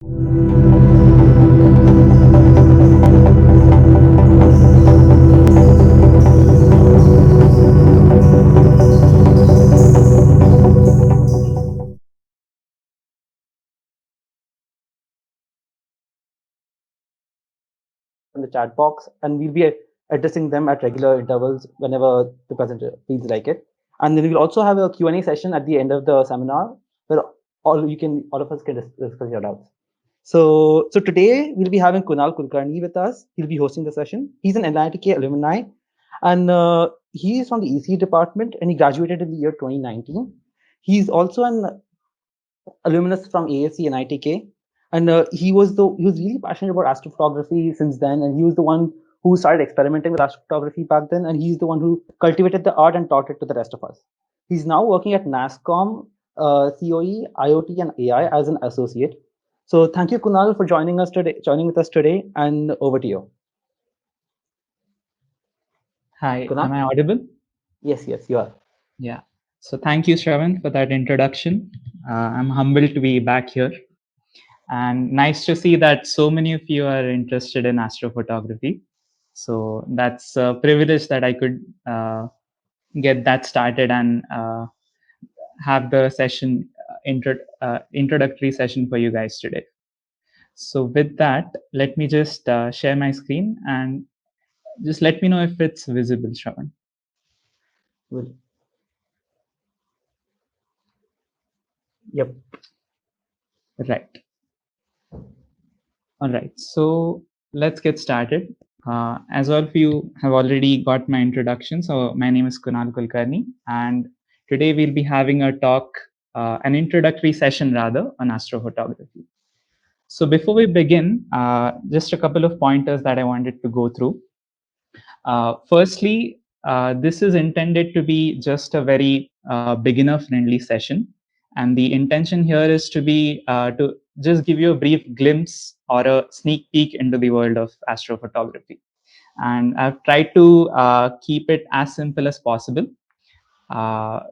in the chat box, and we'll be addressing them at regular intervals whenever the presenter feels like it. And then we will also have a Q&A session at the end of the seminar where all of us can discuss your doubts. So today we'll be having Kunal Kulkarni with us. He'll be hosting the session. He's an NITK alumni, and he is from the ECE department, and he graduated in the year 2019. He's also an alumnus from ASC and ITK, and he was really passionate about astrophotography since then, and he was the one who started experimenting with astrophotography back then, and he's the one who cultivated the art and taught it to the rest of us. He's now working at NASCOM, COE, IoT, and AI as an associate. So thank you, Kunal, for joining with us today, and over to you. Hi, Kunal? am I audible? Yes, you are. Yeah. So thank you, Shravan, for that introduction. I'm humbled to be back here. And nice to see that so many of you are interested in astrophotography. So that's a privilege that I could get that started and have the session, introductory session for you guys today. So with that, let me just share my screen and just let me know if it's visible, Shravan. Good. Yep. Right. All right. So let's get started. As all of you have already got my introduction, so my name is Kunal Kulkarni, and today we'll be having a talk, an introductory session rather, on astrophotography. So before we begin, just a couple of pointers that I wanted to go through. Firstly, this is intended to be just a very beginner-friendly session, and the intention here is to be to just give you a brief glimpse or a sneak peek into the world of astrophotography. And I've tried to keep it as simple as possible,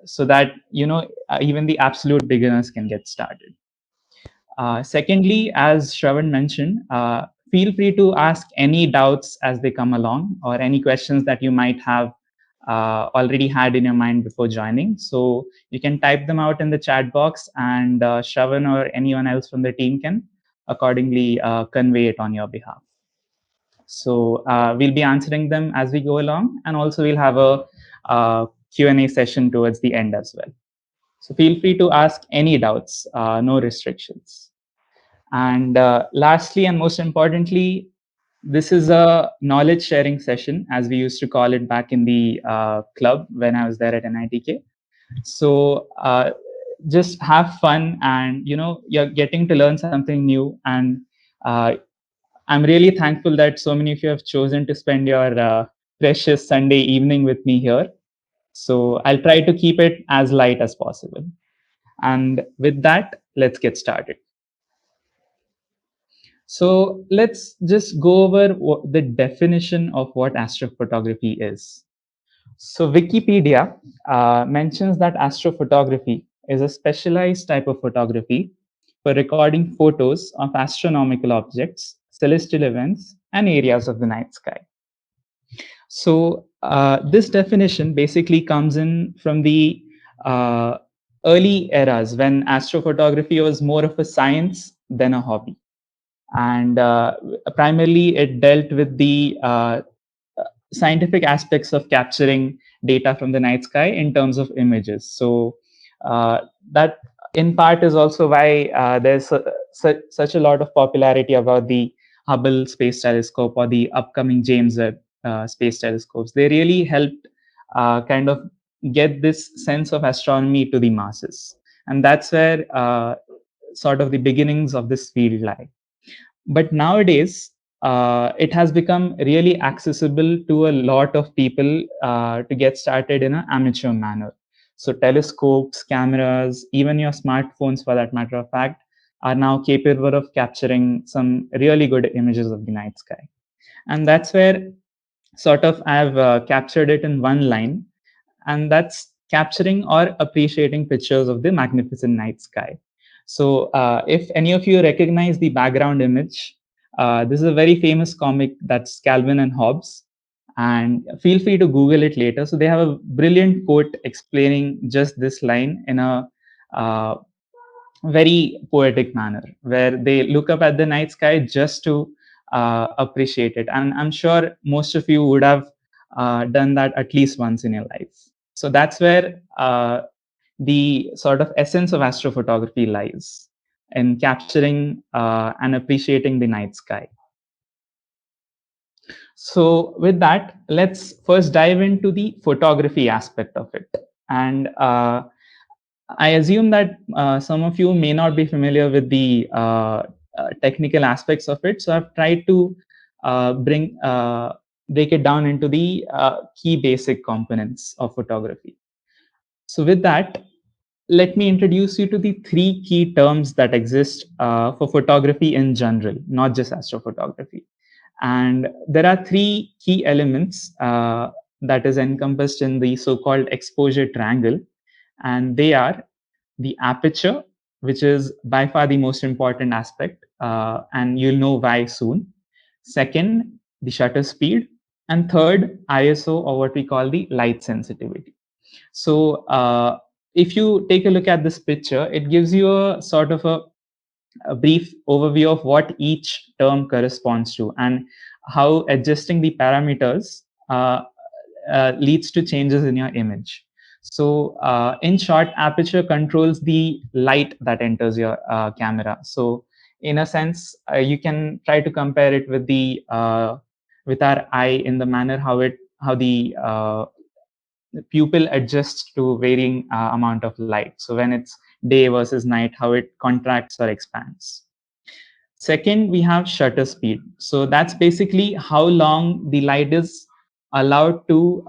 so that even the absolute beginners can get started. Secondly, as Shravan mentioned, feel free to ask any doubts as they come along or any questions that you might have already had in your mind before joining. So you can type them out in the chat box, and Shravan or anyone else from the team can accordingly convey it on your behalf. So we'll be answering them as we go along, and also we'll have a Q&A session towards the end as well. So feel free to ask any doubts, no restrictions. And lastly, and most importantly, this is a knowledge sharing session, as we used to call it back in the club when I was there at NITK. So just have fun, and you're getting to learn something new. And I'm really thankful that so many of you have chosen to spend your precious Sunday evening with me here. So I'll try to keep it as light as possible. And with that, let's get started. So let's just go over the definition of what astrophotography is. So Wikipedia mentions that astrophotography is a specialized type of photography for recording photos of astronomical objects, celestial events, and areas of the night sky. So this definition basically comes in from the early eras when astrophotography was more of a science than a hobby. And primarily it dealt with the scientific aspects of capturing data from the night sky in terms of images. So that in part is also why there's such a lot of popularity about the Hubble Space Telescope or the upcoming James Webb Space Telescopes. They really helped kind of get this sense of astronomy to the masses. And that's where sort of the beginnings of this field lie. But nowadays, it has become really accessible to a lot of people to get started in an amateur manner. So telescopes, cameras, even your smartphones, for that matter of fact, are now capable of capturing some really good images of the night sky. And that's where sort of I've captured it in one line, and that's capturing or appreciating pictures of the magnificent night sky. So if any of you recognize the background image, this is a very famous comic, that's Calvin and Hobbes. And feel free to Google it later. So they have a brilliant quote explaining just this line in a uh, very poetic manner, where they look up at the night sky just to appreciate it. And I'm sure most of you would have done that at least once in your life. So that's where the sort of essence of astrophotography lies, in capturing and appreciating the night sky. So with that, let's first dive into the photography aspect of it. And I assume that some of you may not be familiar with the technical aspects of it. So I've tried to break it down into the key basic components of photography. So with that, let me introduce you to the three key terms that exist for photography in general, not just astrophotography. And there are three key elements that is encompassed in the so-called exposure triangle. And they are the aperture, which is by far the most important aspect, and you'll know why soon. Second, the shutter speed. And third, ISO, or what we call the light sensitivity. So if you take a look at this picture, it gives you a sort of a brief overview of what each term corresponds to, and how adjusting the parameters leads to changes in your image. So in short, aperture controls the light that enters your camera. So in a sense, you can try to compare it with our eye, in the manner how the pupil adjusts to varying amount of light. So when it's day versus night, how it contracts or expands. Second, we have shutter speed. So that's basically how long the light is allowed to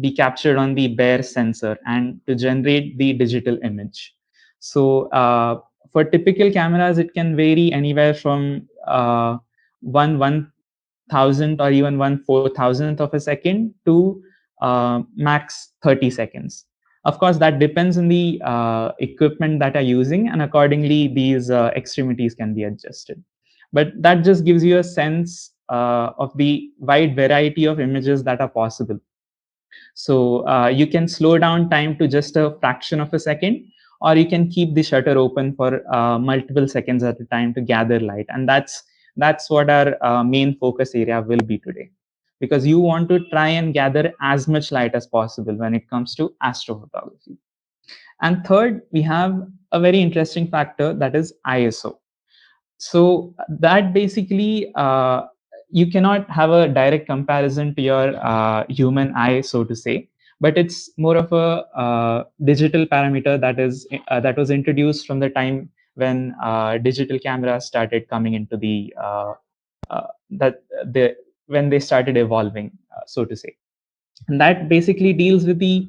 be captured on the bare sensor and to generate the digital image. So for typical cameras, it can vary anywhere from 1/1000th or even 1/4000th of a second to max 30 seconds. Of course, that depends on the equipment that are using, and accordingly, these extremities can be adjusted. But that just gives you a sense of the wide variety of images that are possible. So you can slow down time to just a fraction of a second, or you can keep the shutter open for multiple seconds at a time to gather light. And that's what our main focus area will be today, because you want to try and gather as much light as possible when it comes to astrophotography. And third, we have a very interesting factor, that is ISO. So that basically, you cannot have a direct comparison to your human eye, so to say, but it's more of a digital parameter that was introduced from the time when digital cameras started coming into the that the when they started evolving, so to say. And that basically deals with the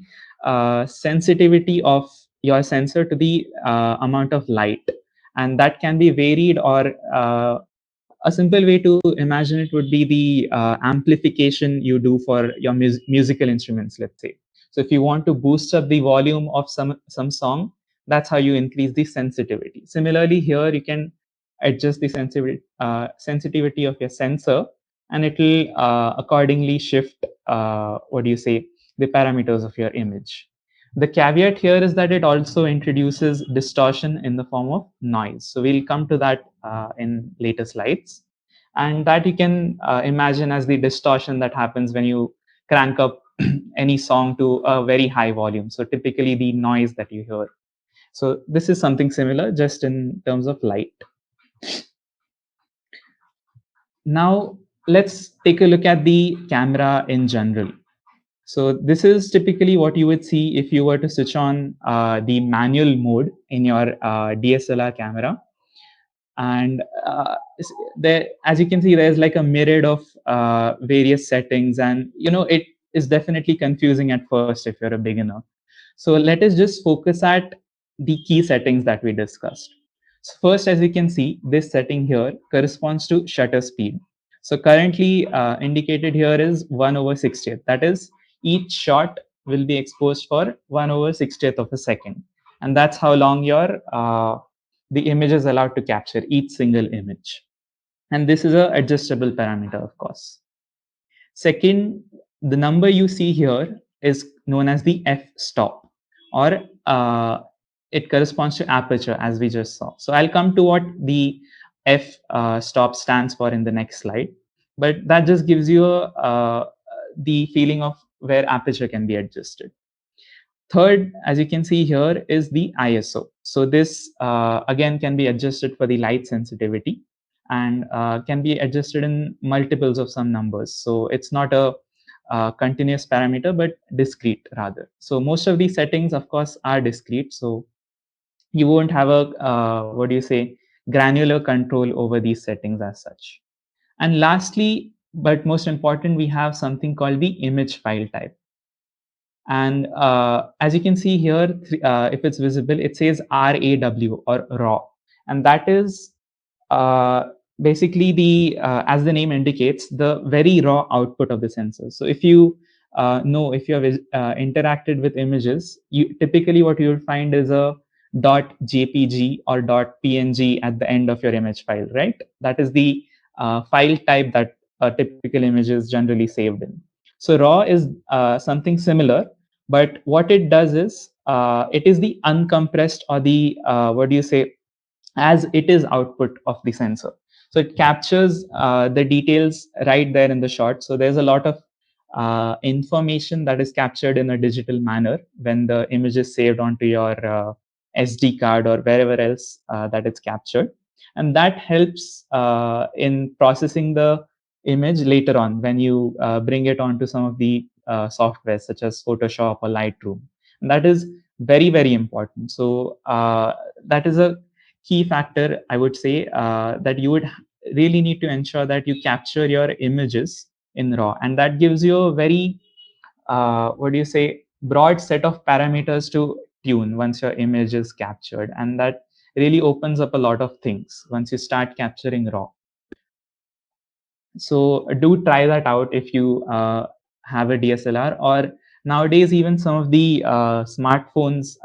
sensitivity of your sensor to the amount of light, and that can be varied, or a simple way to imagine it would be the amplification you do for your musical instruments, let's say. So if you want to boost up the volume of some song, that's how you increase the sensitivity. Similarly, here you can adjust the sensitivity of your sensor, and it will accordingly shift, what do you say, the parameters of your image. The caveat here is that it also introduces distortion in the form of noise. So we'll come to that in later slides. And that you can imagine as the distortion that happens when you crank up any song to a very high volume. So typically the noise that you hear. So this is something similar, just in terms of light. Now let's take a look at the camera in general. So this is typically what you would see if you were to switch on the manual mode in your DSLR camera. And there, as you can see, there's like a myriad of various settings, and it is definitely confusing at first if you're a beginner. So let us just focus at the key settings that we discussed. So first, as you can see, this setting here corresponds to shutter speed. So currently indicated here is 1/60th. That is, each shot will be exposed for 1/60th of a second. And that's how long your the image is allowed to capture, each single image. And this is a adjustable parameter, of course. Second, the number you see here is known as the f-stop, or it corresponds to aperture, as we just saw. So I'll come to what the f-stop stands for in the next slide, but that just gives you the feeling of where aperture can be adjusted. Third, as you can see here, is the ISO. So this again can be adjusted for the light sensitivity, and can be adjusted in multiples of some numbers. So it's not a continuous parameter, but discrete rather. So most of these settings, of course, are discrete. So you won't have a, what do you say, granular control over these settings as such. And lastly, but most important, we have something called the image file type. And as you can see here, if it's visible, it says RAW or raw. And that is basically the, as the name indicates, the very raw output of the sensor. So if you if you have interacted with images, typically what you will find is a .jpg or .png at the end of your image file, right? That is the file type that a typical image is generally saved in. So raw is something similar, but what it does is it is the uncompressed, or the what do you say, as it is output of the sensor. So it captures the details right there in the shot. So there's a lot of information that is captured in a digital manner when the image is saved onto your SD card or wherever else that it's captured. And that helps in processing the image later on when you bring it onto some of the software such as Photoshop or Lightroom. And that is very, very important. So that is a key factor, I would say, that you would really need to ensure that you capture your images in RAW. And that gives you a very, what do you say, broad set of parameters to tune once your image is captured. And that really opens up a lot of things once you start capturing RAW. So do try that out if you have a DSLR, or nowadays even some of the smartphones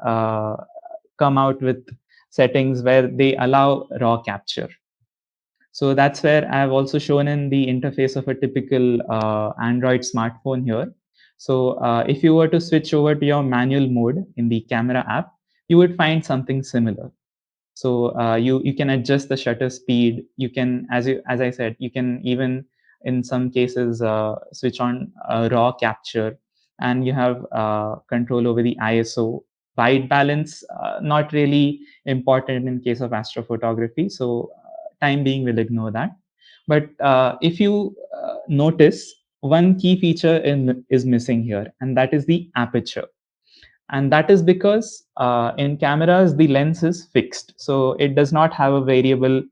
come out with settings where they allow raw capture. So that's where I have also shown in the interface of a typical Android smartphone here. So if you were to switch over to your manual mode in the camera app, you would find something similar. So you can adjust the shutter speed. You can, as I said, you can even in some cases switch on raw capture, and you have control over the ISO. White balance, not really important in case of astrophotography. So time being, we'll ignore that. But if you notice, one key feature is missing here, and that is the aperture. And that is because in cameras, the lens is fixed. So it does not have a variable,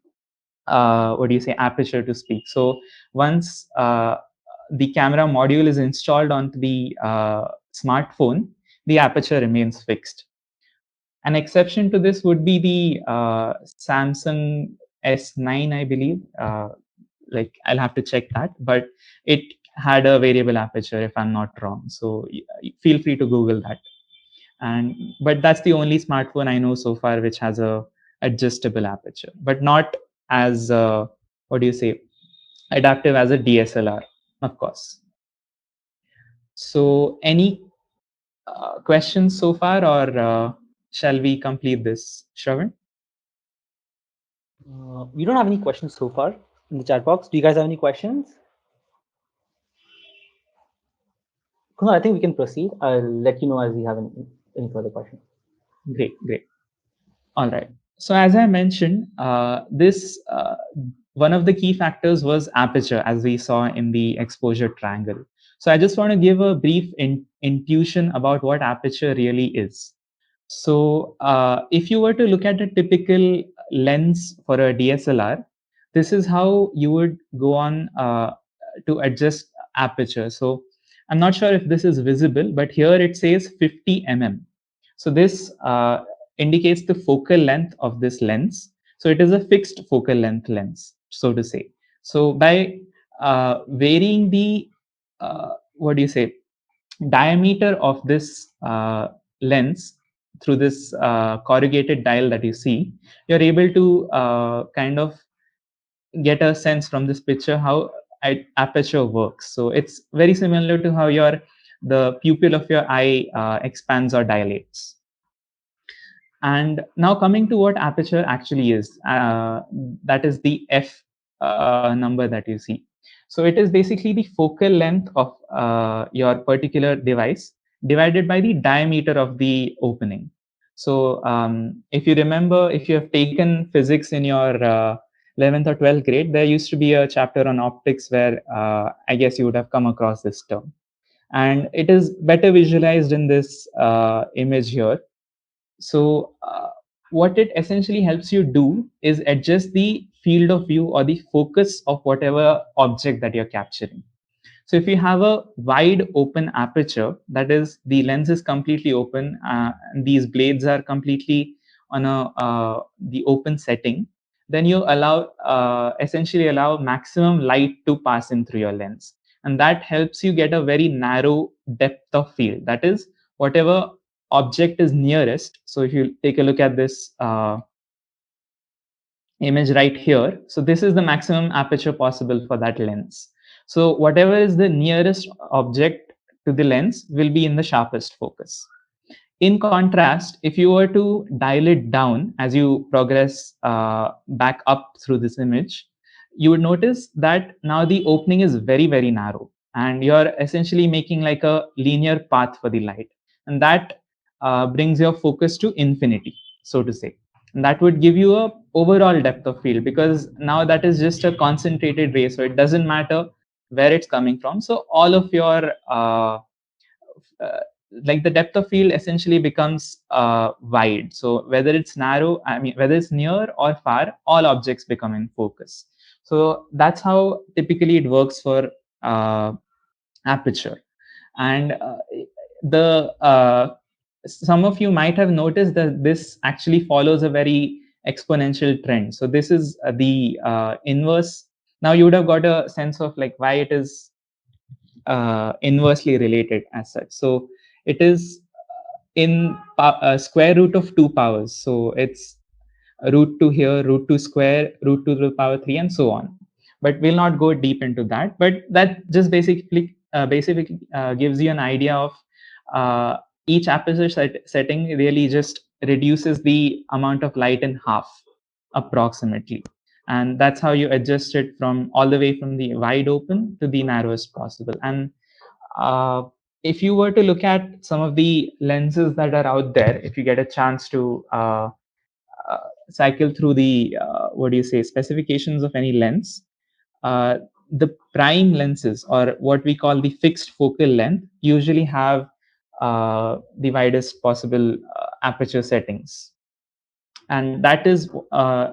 what do you say, aperture to speak. So once the camera module is installed onto the smartphone, the aperture remains fixed. An exception to this would be the Samsung S9, I believe. Like I'll have to check that, but it had a variable aperture if I'm not wrong. So feel free to Google that. And but that's the only smartphone I know so far which has a adjustable aperture, but not as what do you say, adaptive as a DSLR, of course. So any questions so far, or shall we complete this, Shravan? We don't have any questions so far in the chat box. Do you guys have any questions? Kunal, I think we can proceed. I'll let you know as we have any further questions. Great, great. All right. So as I mentioned, this one of the key factors was aperture, as we saw in the exposure triangle. So I just want to give a brief intuition about what aperture really is. So if you were to look at a typical lens for a DSLR, this is how you would go on to adjust aperture. So I'm not sure if this is visible, but here it says 50 mm. So this indicates the focal length of this lens. So it is a fixed focal length lens, so to say. So by varying the, what do you say, diameter of this lens, through this corrugated dial that you see, you're able to kind of get a sense from this picture how aperture works. So it's very similar to how the pupil of your eye expands or dilates. And now coming to what aperture actually is, that is the f number that you see. So it is basically the focal length of your particular device divided by the diameter of the opening. So if you remember, if you have taken physics in your 11th or 12th grade, there used to be a chapter on optics where I guess you would have come across this term. And it is better visualized in this image here. So what it essentially helps you do is adjust the field of view or the focus of whatever object that you're capturing. So if you have a wide open aperture, that is, the lens is completely open, and these blades are completely on the open setting, then you essentially allow maximum light to pass in through your lens, and that helps you get a very narrow depth of field. That is, whatever object is nearest. So if you take a look at this image right here, so this is the maximum aperture possible for that lens. So whatever is the nearest object to the lens will be in the sharpest focus. In contrast, if you were to dial it down as you progress back up through this image, you would notice that now the opening is very, very narrow, and you're essentially making like a linear path for the light. And that brings your focus to infinity, so to say. And that would give you a overall depth of field, because now that is just a concentrated ray, so it doesn't matter where it's coming from. So all of your like the depth of field essentially becomes wide. So whether it's narrow, I mean, whether it's near or far, all objects become in focus. So that's how typically it works for aperture. And the some of you might have noticed that this actually follows a very exponential trend. So this is the inverse. Now you would have got a sense of like why it is inversely related as such. So it is in square root of 2 powers. So it's root 2 here, root 2 square, root 2 to the power 3, and so on. But we'll not go deep into that. But that just basically gives you an idea of each aperture setting really just reduces the amount of light in half, approximately. And that's how you adjust it from all the way from the wide open to the narrowest possible. And if you were to look at some of the lenses that are out there, if you get a chance to cycle through the specifications of any lens, the prime lenses, or what we call the fixed focal length, usually have the widest possible aperture settings. And that is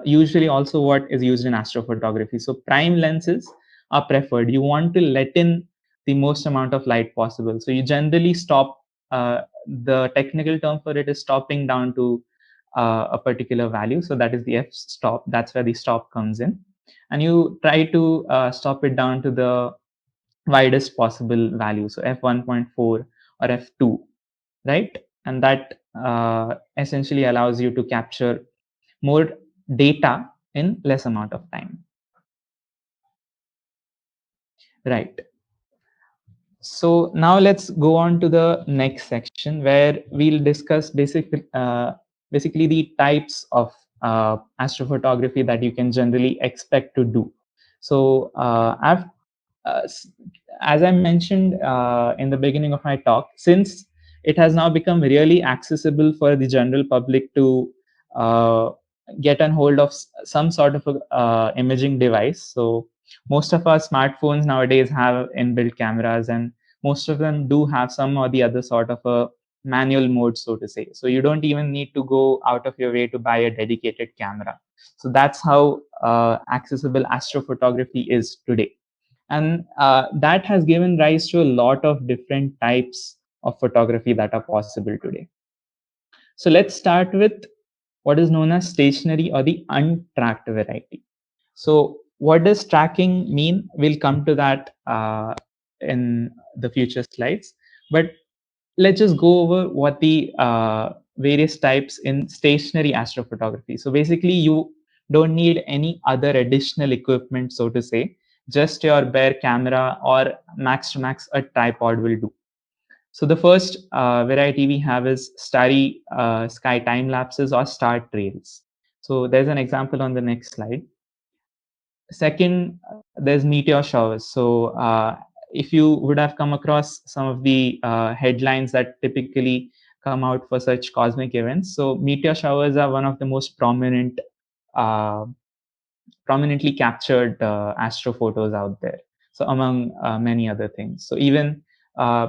usually also what is used in astrophotography. So prime lenses are preferred. You want to let in the most amount of light possible. So you generally stop, the technical term for it is stopping down to a particular value. So that is the f stop. That's where the stop comes in. And you try to stop it down to the widest possible value. So f1.4 or f2, right? And that essentially allows you to capture more data in less amount of time. Right. So now let's go on to the next section where we'll discuss basically the types of astrophotography that you can generally expect to do. So as I mentioned in the beginning of my talk, since it has now become really accessible for the general public to get a hold of some sort of a imaging device. So most of our smartphones nowadays have inbuilt cameras, and most of them do have some or the other sort of a manual mode, so to say. So you don't even need to go out of your way to buy a dedicated camera. So that's how accessible astrophotography is today. And that has given rise to a lot of different types of photography that are possible today. So let's start with what is known as stationary or the untracked variety. So what does tracking mean? We'll come to that in the future slides. But let's just go over what the various types in stationary astrophotography. So basically, you don't need any other additional equipment, so to say. Just your bare camera, or max to max a tripod will do. So the first variety we have is starry sky time lapses or star trails. So there's an example on the next slide. Second, there's meteor showers. So if you would have come across some of the headlines that typically come out for such cosmic events, so meteor showers are one of the most uh, prominently captured astrophotos out there. So among many other things. So even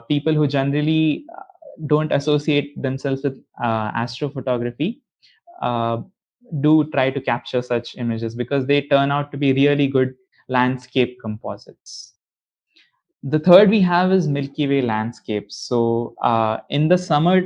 people who generally don't associate themselves with astrophotography uh, do try to capture such images because they turn out to be really good landscape composites. The third we have is Milky Way landscapes. So in the summer,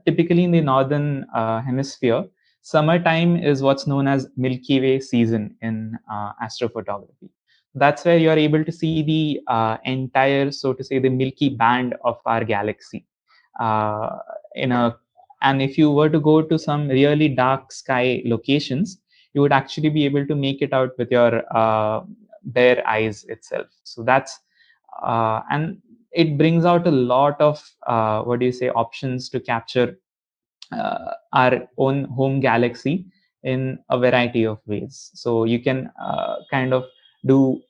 typically in the northern hemisphere, summertime is what's known as Milky Way season in astrophotography. That's where you are able to see the entire, so to say, the Milky Band of our galaxy. Uh, in a and if you were to go to some really dark sky locations, you would actually be able to make it out with your bare eyes itself. So that's and it brings out a lot of what do you say options to capture our own home galaxy in a variety of ways. So you can kind of do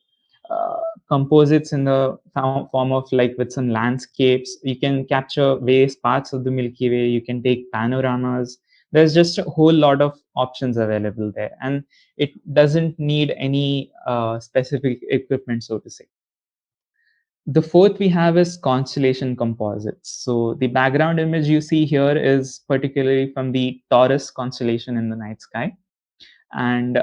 uh, composites in the form of like with some landscapes. You can capture various parts of the Milky Way. You can take panoramas. There's just a whole lot of options available there, and it doesn't need any specific equipment, so to say. The fourth we have is constellation composites. So the background image you see here is particularly from the Taurus constellation in the night sky. And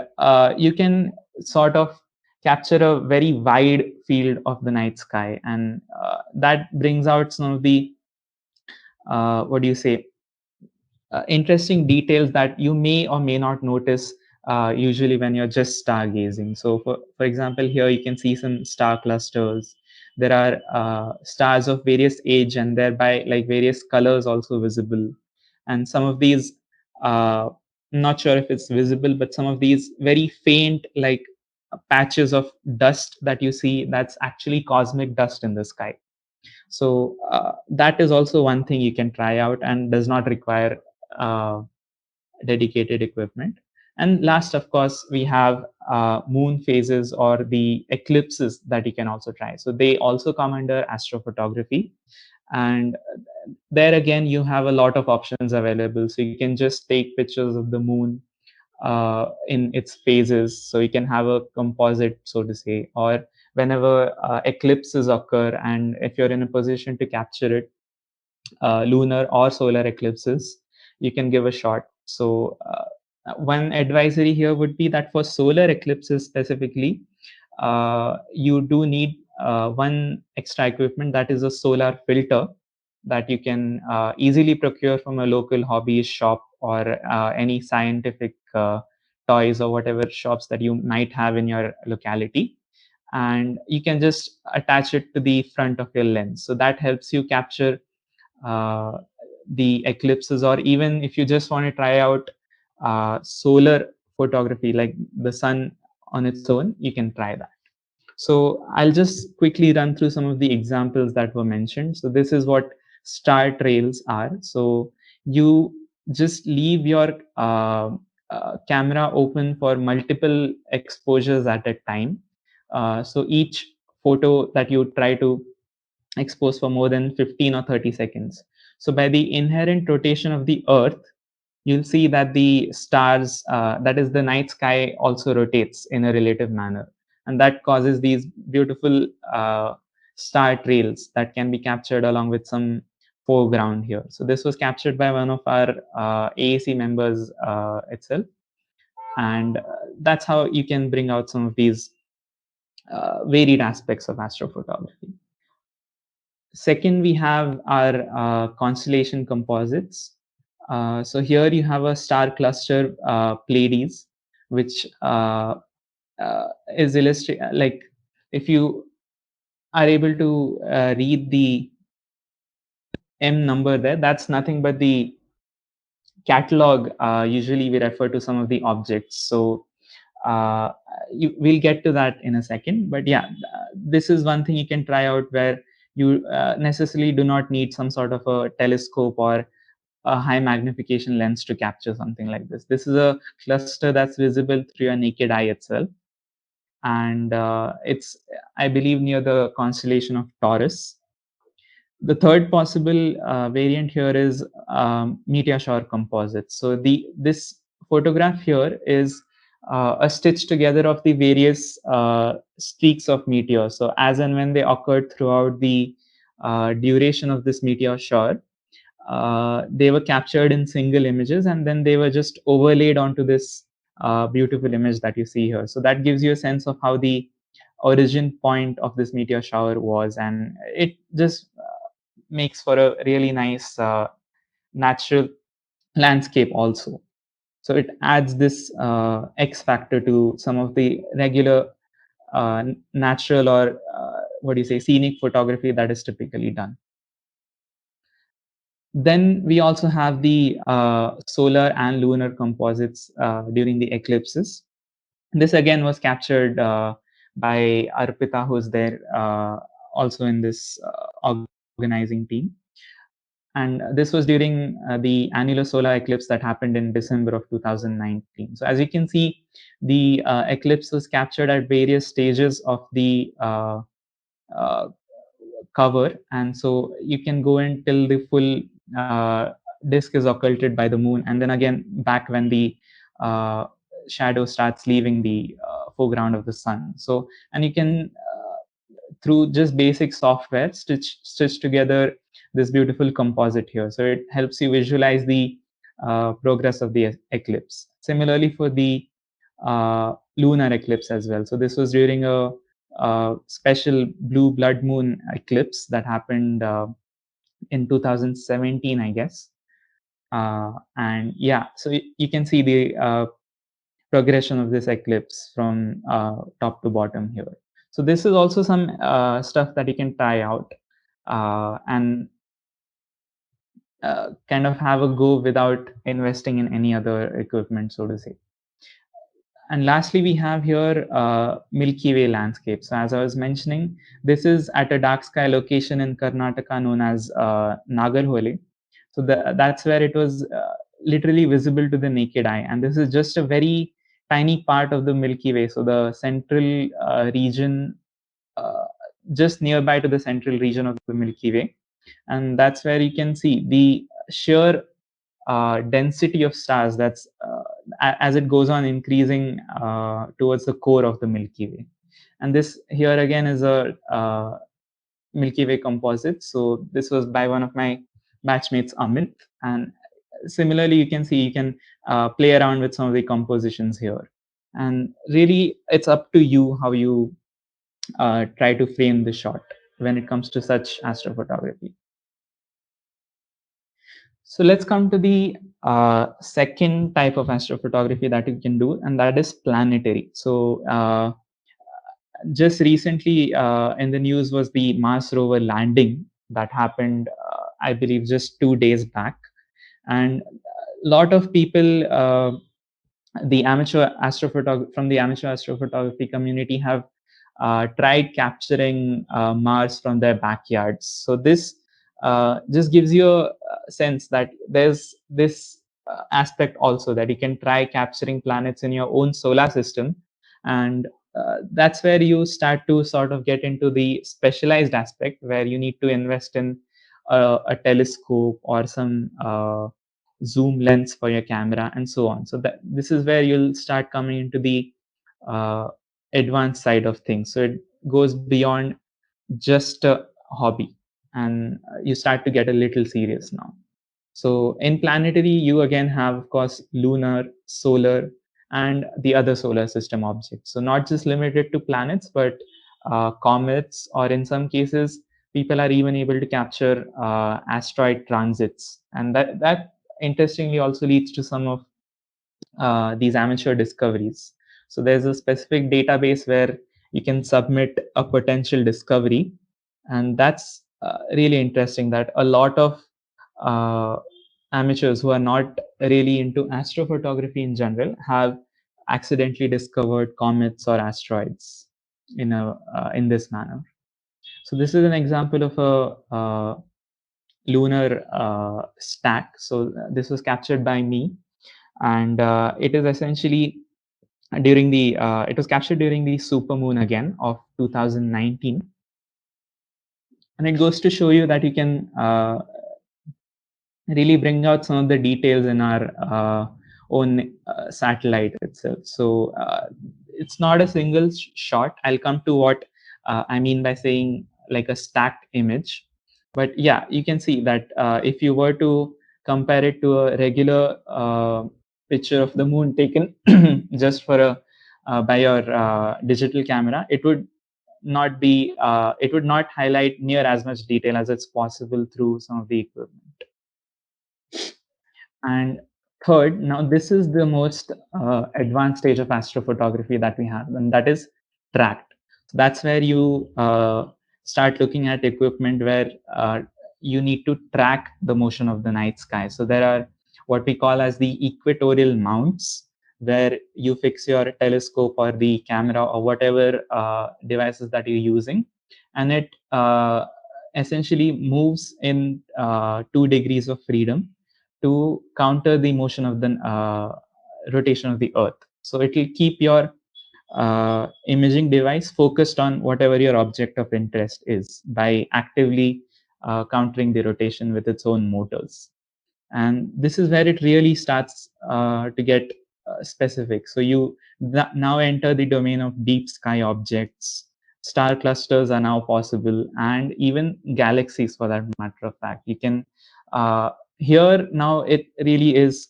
you can sort of capture a very wide field of the night sky. And that brings out some of the, what do you say, interesting details that you may or may not notice usually when you're just stargazing. So, for example, here you can see some star clusters. There are stars of various age and thereby like various colors also visible. And some of these, not sure if it's visible, but some of these very faint like patches of dust that you see, that's actually cosmic dust in the sky. So that is also one thing you can try out and does not require uh, dedicated equipment. And last, of course, we have moon phases or the eclipses that you can also try. So they also come under astrophotography. And there again, you have a lot of options available. So you can just take pictures of the moon in its phases. So you can have a composite, so to say, or whenever eclipses occur, and if you're in a position to capture it, lunar or solar eclipses, you can give a shot. So one advisory here would be that for solar eclipses specifically, you do need one extra equipment, that is a solar filter that you can easily procure from a local hobbyist shop or any scientific toys or whatever shops that you might have in your locality. And you can just attach it to the front of your lens. So that helps you capture uh, the eclipses, or even if you just want to try out solar photography like the sun on its own, you can try that. So I'll just quickly run through some of the examples that were mentioned. So this is what star trails are. So you just leave your camera open for multiple exposures at a time. So each photo that you try to exposed for more than 15 or 30 seconds. So by the inherent rotation of the Earth, you'll see that the stars, that is the night sky, also rotates in a relative manner. And that causes these beautiful star trails that can be captured along with some foreground here. So this was captured by one of our AAC members itself. And that's how you can bring out some of these varied aspects of astrophotography. Second, we have our constellation composites. So here you have a star cluster Pleiades, which is illustrate like if you are able to read the M number there, that's nothing but the catalog, usually we refer to some of the objects. So we'll get to that in a second. But yeah, this is one thing you can try out where you necessarily do not need some sort of a telescope or a high magnification lens to capture something like this. This is a cluster that's visible through your naked eye itself. And it's, I believe, near the constellation of Taurus. The third possible variant here is meteor shower composites. So this photograph here is a stitch together of the various streaks of meteors. So as and when they occurred throughout the duration of this meteor shower, they were captured in single images, and then they were just overlaid onto this beautiful image that you see here. So that gives you a sense of how the origin point of this meteor shower was, and it just makes for a really nice natural landscape also. So it adds this X factor to some of the regular natural or what do you say, scenic photography that is typically done. Then we also have the solar and lunar composites during the eclipses. This again was captured by Arpita, who's there also in this organizing team. And this was during the annular solar eclipse that happened in December of 2019. So as you can see, the eclipse was captured at various stages of the uh, cover, and so you can go in till the full disk is occulted by the moon, and then again back when the uh, shadow starts leaving the foreground of the sun. So, and you can through just basic software stitch together this beautiful composite here. So it helps you visualize the progress of the eclipse. Similarly for the lunar eclipse as well. So this was during a special blue blood moon eclipse that happened in 2017, I guess. And yeah, so you can see the progression of this eclipse from top to bottom here. So this is also some stuff that you can try out and kind of have a go without investing in any other equipment, so to say. And lastly, we have here Milky Way landscape. So as I was mentioning, this is at a dark sky location in Karnataka known as Nagarhole. So that's where it was literally visible to the naked eye. And this is just a very tiny part of the Milky Way. So the central region, uh, just nearby to the central region of the Milky Way. And that's where you can see the sheer density of stars that's as it goes on increasing towards the core of the Milky Way. And this here again is a Milky Way composite. So this was by one of my batchmates, Amit. And similarly, you can see you can play around with some of the compositions here. And really, it's up to you how you try to frame the shot when it comes to such astrophotography. So let's come to the second type of astrophotography that you can do, and that is planetary. So just recently in the news was the Mars rover landing that happened, I believe, just 2 days back. And a lot of people, the amateur from the amateur astrophotography community have tried capturing Mars from their backyards. So this just gives you a sense that there's this aspect also that you can try capturing planets in your own solar system. And that's where you start to sort of get into the specialized aspect where you need to invest in a telescope or some zoom lens for your camera and so on. So that this is where you'll start coming into the uh, advanced side of things. So it goes beyond just a hobby, and you start to get a little serious now. So in planetary, you again have, of course, lunar, solar, and the other solar system objects. So not just limited to planets, but comets, or in some cases, people are even able to capture asteroid transits. And that interestingly also leads to some of these amateur discoveries. So there's a specific database where you can submit a potential discovery, and that's really interesting. That a lot of uh, amateurs who are not really into astrophotography in general have accidentally discovered comets or asteroids in this manner. So this is an example of a lunar stack. So this was captured by me, and it is essentially during the it was captured during the supermoon again of 2019, and it goes to show you that you can really bring out some of the details in our own satellite itself. So it's not a single shot. I'll come to what I mean by saying like a stacked image. But yeah, you can see that if you were to compare it to a regular picture of the moon taken just for a by your digital camera, it would not be it would not highlight near as much detail as it's possible through some of the equipment. And third, now this is the most advanced stage of astrophotography that we have, and that is tracked. So that's where you start looking at equipment where you need to track the motion of the night sky. So there are what we call as the equatorial mounts, where you fix your telescope or the camera or whatever devices that you're using, and it essentially moves in 2 degrees of freedom to counter the motion of the rotation of the earth. So it will keep your imaging device focused on whatever your object of interest is by actively countering the rotation with its own motors. And this is where it really starts to get specific. So you now enter the domain of deep sky objects. Star clusters are now possible, and even galaxies for that matter of fact. You can here now it really is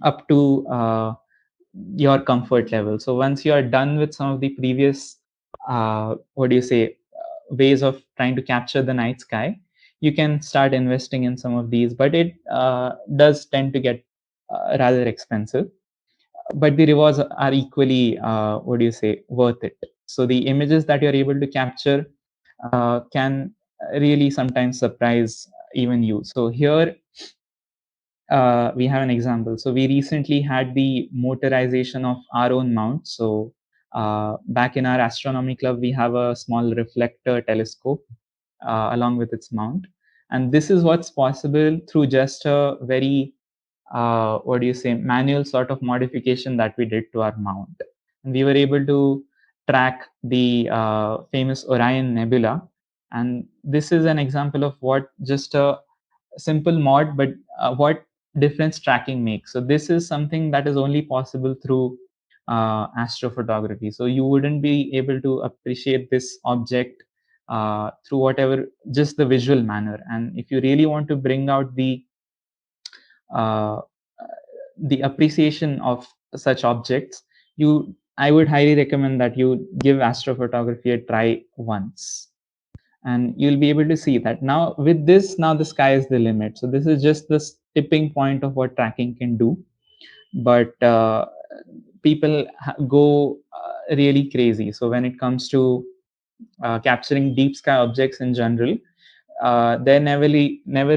up to your comfort level. So once you are done with some of the previous what do you say ways of trying to capture the night sky, you can start investing in some of these, but it does tend to get rather expensive, but the rewards are equally what do you say worth it. So the images that you're able to capture can really sometimes surprise even you. So here we have an example. So we recently had the motorization of our own mount. So back in our astronomy club, we have a small reflector telescope along with its mount. And this is what's possible through just a very, what do you say, manual sort of modification that we did to our mount. And we were able to track the famous Orion Nebula. And this is an example of what just a simple mod, but what difference tracking makes. So this is something that is only possible through astrophotography. So you wouldn't be able to appreciate this object through whatever just the visual manner. And if you really want to bring out uh, the appreciation of such objects, I would highly recommend that you give astrophotography a try once, and you'll be able to see that now with this, now the sky is the limit. So this is just the tipping point of what tracking can do. But people go really crazy. So when it comes to capturing deep sky objects in general, there never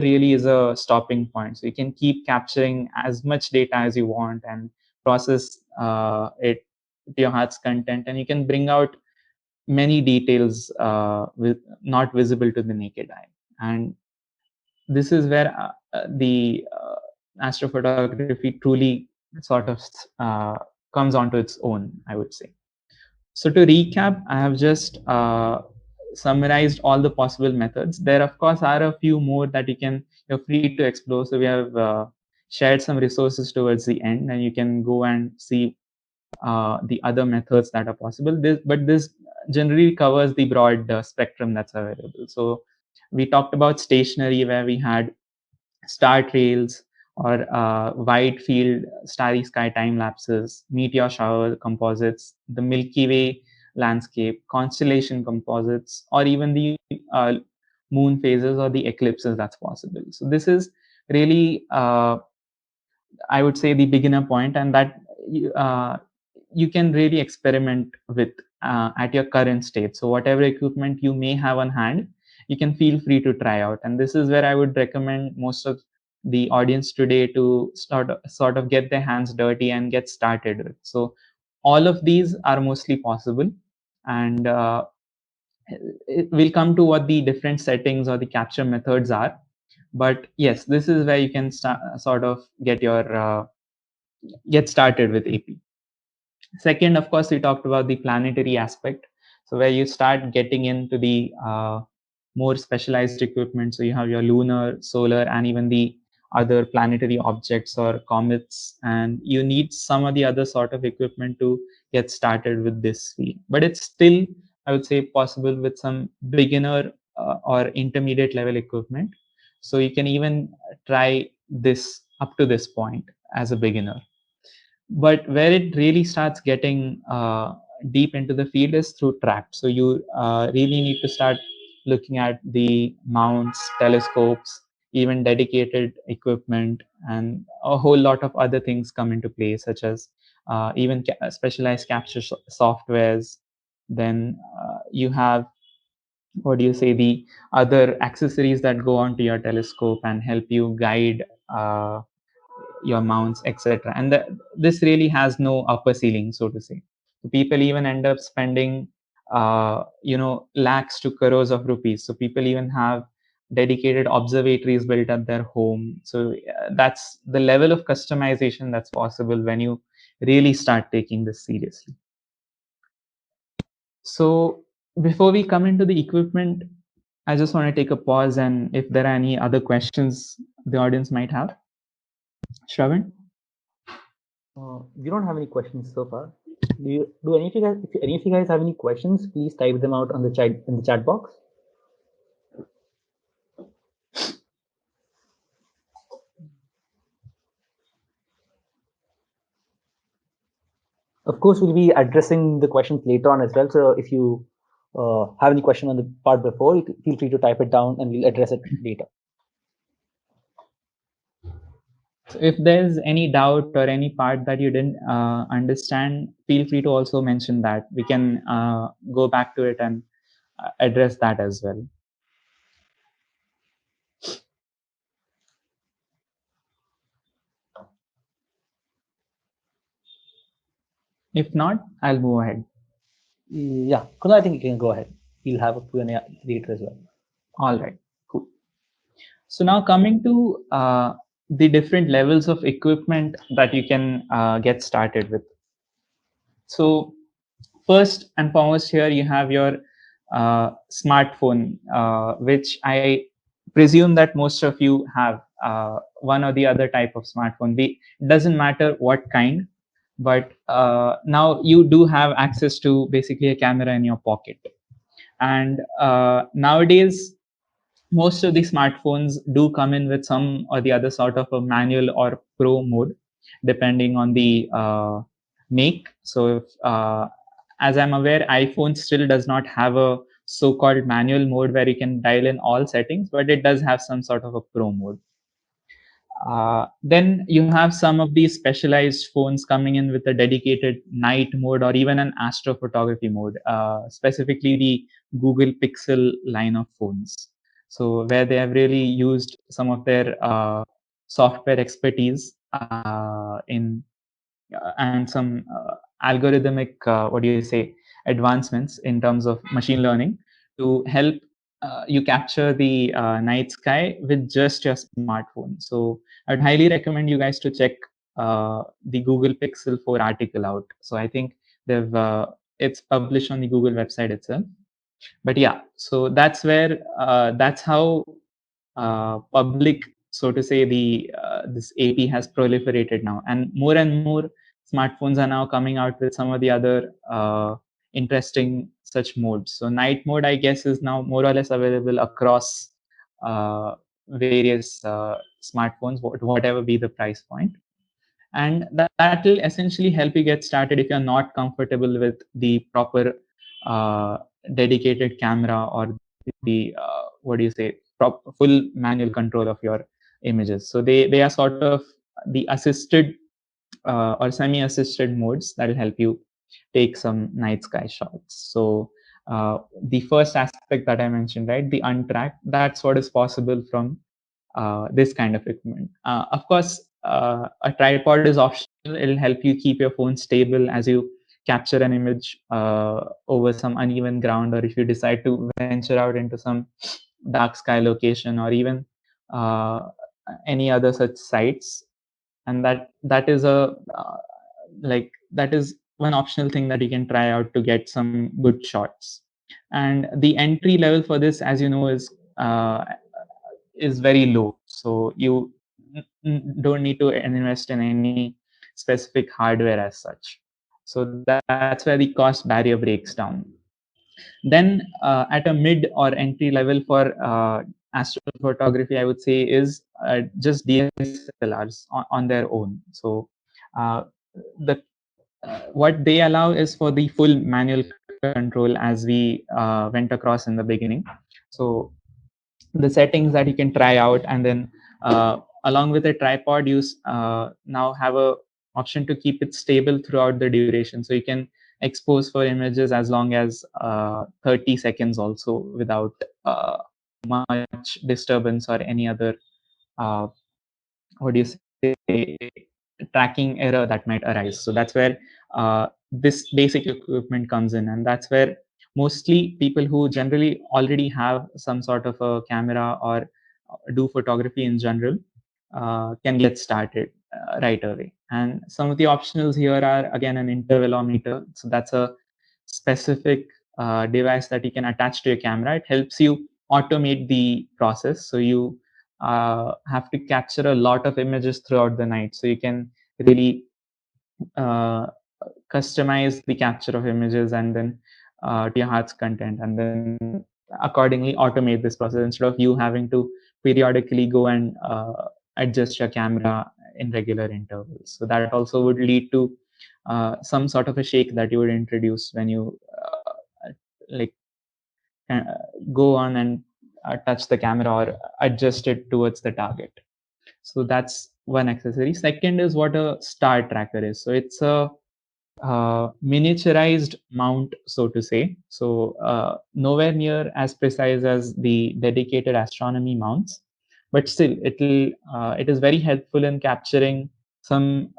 really is a stopping point. So you can keep capturing as much data as you want and process it to your heart's content, and you can bring out many details not visible to the naked eye. And this is where the astrophotography truly sort of comes onto its own, I would say. So to recap, I have just summarized all the possible methods. There, of course, are a few more that you're free to explore. So we have shared some resources towards the end, and you can go and see the other methods that are possible. But this generally covers the broad spectrum that's available. So we talked about stationary, where we had star trails or wide field starry sky time lapses, meteor shower composites, the Milky Way landscape, constellation composites, or even the uh, moon phases or the eclipses that's possible. So this is really I would say the beginner point, and that you can really experiment with at your current state. So whatever equipment you may have on hand, you can feel free to try out. And this is where I would recommend most of the audience today to sort of get their hands dirty and get started with. So all of these are mostly possible, and we'll come to what the different settings or the capture methods are. But yes, this is where you can sort of get started with AP. Second, of course, we talked about the planetary aspect. So where you start getting into the more specialized equipment. So you have your lunar, solar, and even the other planetary objects or comets, and you need some of the other sort of equipment to get started with this field. But it's still, I would say, possible with some beginner or intermediate level equipment. So you can even try this up to this point as a beginner. But where it really starts getting deep into the field is through traps. So you really need to start looking at the mounts, telescopes, even dedicated equipment, and a whole lot of other things come into play, such as even specialized capture softwares. Then you have, what do you say, the other accessories that go onto your telescope and help you guide your mounts, etc. And this really has no upper ceiling, so to say. So people even end up spending lakhs to crores of rupees. So people even have dedicated observatories built at their home. So that's the level of customization that's possible when you really start taking this seriously. So before we come into the equipment, I just want to take a pause, and if there are any other questions the audience might have. Shravan? We don't have any questions so far. Do any of you guys? If any of you guys have any questions, please type them out on the chat in the chat box. Of course, we'll be addressing the questions later on as well. So if you have any question on the part before, feel free to type it down and we'll address it later. So if there's any doubt or any part that you didn't understand, feel free to also mention that. We can go back to it and address that as well. If not, I'll move ahead. Yeah, Kunal, I think you can go ahead. We'll have a Q&A later as well. All right, cool. So now coming to the different levels of equipment that you can get started with. So first and foremost, here you have your smartphone, which I presume that most of you have one or the other type of smartphone. It doesn't matter what kind, but now you do have access to basically a camera in your pocket. And nowadays, most of the smartphones do come in with some or the other sort of a manual or pro mode, depending on the make. So if, as I'm aware, iPhone still does not have a so-called manual mode where you can dial in all settings, but it does have some sort of a pro mode. Then you have some of these specialized phones coming in with a dedicated night mode or even an astrophotography mode, specifically the Google Pixel line of phones. So where they have really used some of their software expertise in and some algorithmic, what do you say, advancements in terms of machine learning to help you capture the night sky with just your smartphone. So I'd highly recommend you guys to check the Google Pixel 4 article out. So I think they've it's published on the Google website itself. But yeah, so that's where that's how public, so to say, the this AP has proliferated now, and more smartphones are now coming out with some of the other interesting such modes. So night mode, I guess, is now more or less available across various smartphones, whatever be the price point. And that will essentially help you get started if you're not comfortable with the proper dedicated camera or the what do you say, full manual control of your images. So they are sort of the assisted or semi-assisted modes that will help you take some night sky shots. So the first aspect that I mentioned, right, the untracked, that's what is possible from this kind of equipment. Of course, a tripod is optional. It'll help you keep your phone stable as you capture an image over some uneven ground, or if you decide to venture out into some dark sky location, or even uh, any other such sites. And that is a that is one optional thing that you can try out to get some good shots. And the entry level for this, as you know, is very low, so you don't need to invest in any specific hardware as such. So that's where the cost barrier breaks down. Then at a mid or entry level for astrophotography, I would say is just DSLRs on their own. So the what they allow is for the full manual control, as we went across in the beginning. So the settings that you can try out, and then along with a tripod, you now have a option to keep it stable throughout the duration. So you can expose for images as long as 30 seconds also, without much disturbance or any other uh, what do you say, tracking error that might arise. So that's where this basic equipment comes in, and that's where mostly people who generally already have some sort of a camera or do photography in general can get started right away. And some of the optionals here are again an intervalometer. So that's a specific device that you can attach to your camera. It helps you automate the process. So you have to capture a lot of images throughout the night. So you can really uh, customize the capture of images, and then to your heart's content, and then accordingly automate this process instead of you having to periodically go and adjust your camera in regular intervals. So that also would lead to some sort of a shake that you would introduce when you like uh, go on and touch the camera or adjust it towards the target. So that's one accessory. Second is what a star tracker is. So it's a miniaturized mount, so to say. So nowhere near as precise as the dedicated astronomy mounts, but still it is very helpful in capturing some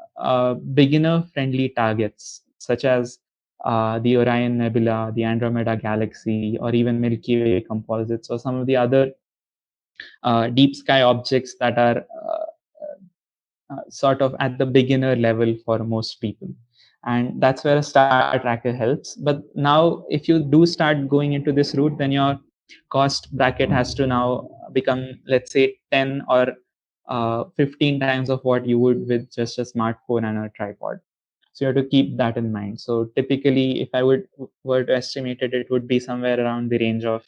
beginner friendly targets, such as the Orion Nebula, the Andromeda Galaxy, or even Milky Way composites, or some of the other deep sky objects that are sort of at the beginner level for most people. And that's where a star tracker helps. But now, if you do start going into this route, then your cost bracket has to now become, let's say, 10 or 15 times of what you would with just a smartphone and a tripod. So you have to keep that in mind. So typically, if I were to estimate it, it would be somewhere around the range of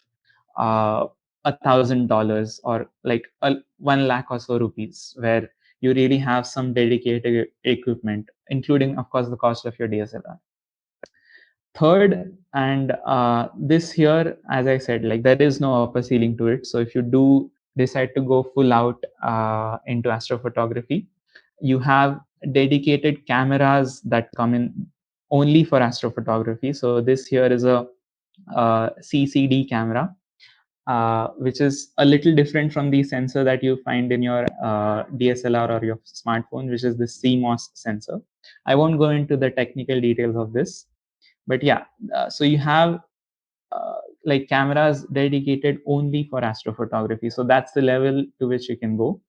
uh, $1,000, or like 1 lakh or so rupees, where you really have some dedicated equipment, including, of course, the cost of your DSLR. Third, and this here, as I said, like there is no upper ceiling to it. So if you do decide to go full out into astrophotography, you have dedicated cameras that come in only for astrophotography. So this here is a CCD camera, which is a little different from the sensor that you find in your DSLR or your smartphone, which is the CMOS sensor. I won't go into the technical details of this, but yeah, so you have like cameras dedicated only for astrophotography. So that's the level to which you can go.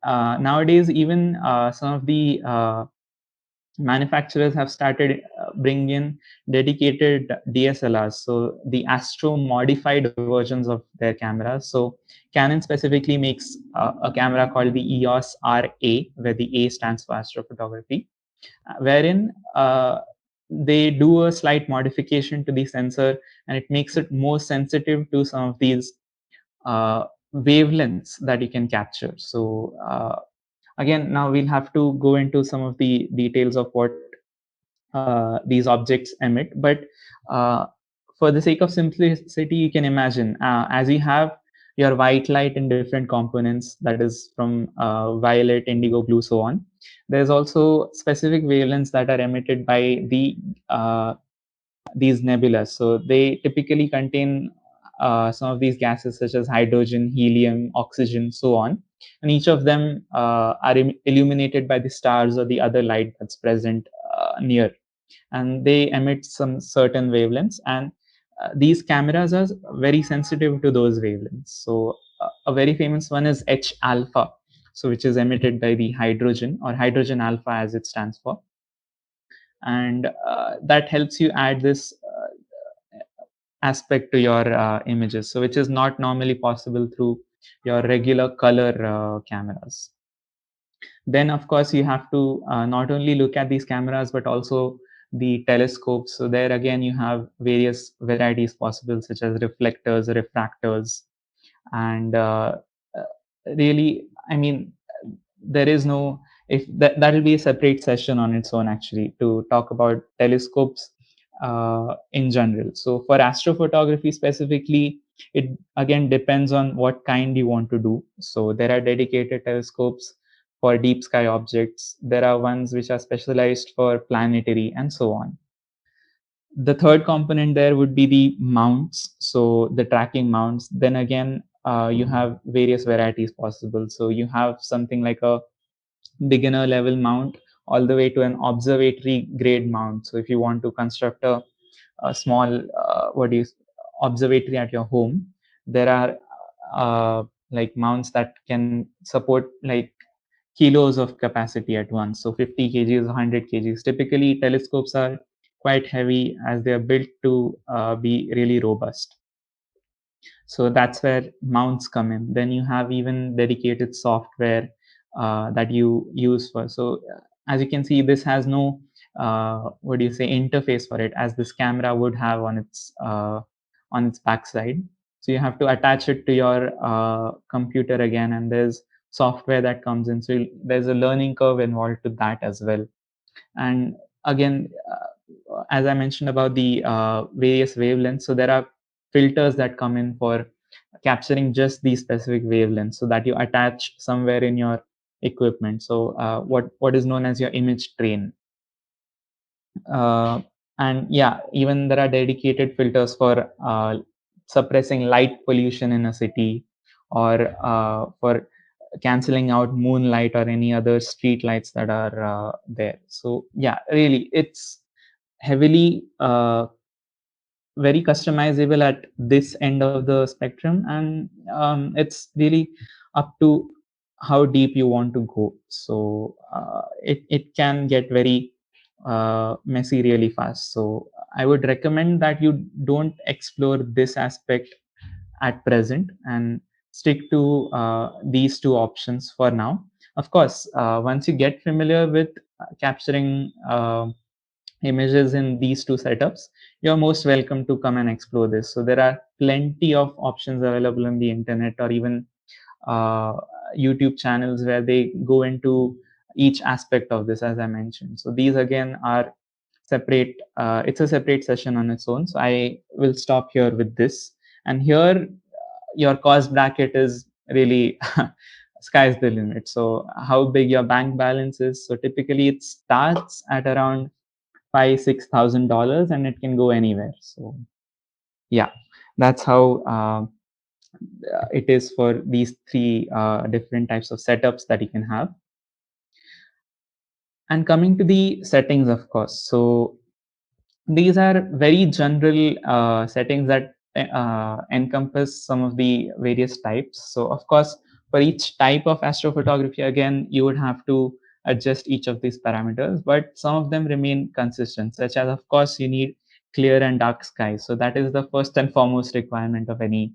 Nowadays, even some of the manufacturers have started bringing in dedicated DSLRs, so the Astro modified versions of their cameras. So Canon specifically makes a camera called the EOS RA, where the A stands for astrophotography, wherein they do a slight modification to the sensor, and it makes it more sensitive to some of these wavelengths that you can capture. So again, now we'll have to go into some of the details of what these objects emit, but uh, for the sake of simplicity, you can imagine as you have your white light in different components, that is from violet, indigo, blue, so on. There's also specific wavelengths that are emitted by these nebulas. So they typically contain some of these gases such as hydrogen, helium, oxygen, so on, and each of them are illuminated by the stars or the other light that's present near, and they emit some certain wavelengths, and these cameras are very sensitive to those wavelengths. So a very famous one is H alpha, so which is emitted by the hydrogen, or hydrogen alpha as it stands for, and that helps you add this aspect to your images, so which is not normally possible through your regular color cameras. Then of course you have to not only look at these cameras but also the telescopes. So there again you have various varieties possible, such as reflectors, refractors, and uh, really, I mean, there is no, if that'll be a separate session on its own actually, to talk about telescopes in general. So for astrophotography specifically, it again depends on what kind you want to do. So there are dedicated telescopes for deep sky objects, there are ones which are specialized for planetary, and so on. The third component there would be the mounts, so the tracking mounts. Then again, you have various varieties possible. So you have something like a beginner level mount all the way to an observatory grade mount. So if you want to construct a small what do you observatory at your home, there are like mounts that can support like kilos of capacity at once, so 50 kgs, 100 kgs. Typically telescopes are quite heavy as they are built to be really robust. So that's where mounts come in. Then you have even dedicated software that you use for. So as you can see, this has no what do you say interface for it, as this camera would have on its backside. So you have to attach it to your computer again, and there's software that comes in. So there's a learning curve involved to that as well. And again, as I mentioned about the various wavelengths, so there are filters that come in for capturing just these specific wavelengths, so that you attach somewhere in your equipment. So what is known as your image train. uh, and yeah, even there are dedicated filters for suppressing light pollution in a city, or for canceling out moonlight or any other street lights that are there. So yeah, really it's heavily very customizable at this end of the spectrum, and it's really up to how deep you want to go. So it can get very messy really fast. So I would recommend that you don't explore this aspect at present, and stick to these two options for now. Of course, once you get familiar with capturing images in these two setups, you're most welcome to come and explore this. So there are plenty of options available on the internet, or even uh, YouTube channels where they go into each aspect of this, as I mentioned. So these again are separate. It's a separate session on its own. So I will stop here with this. And here, your cost bracket is really sky's the limit. So how big your bank balance is. So typically it starts at around $5,000-6,000, and it can go anywhere. So yeah, that's how it is for these three different types of setups that you can have. And coming to the settings, of course, so these are very general settings that encompass some of the various types. So of course, for each type of astrophotography, again, you would have to adjust each of these parameters, but some of them remain consistent, such as, of course, you need clear and dark skies. So that is the first and foremost requirement of any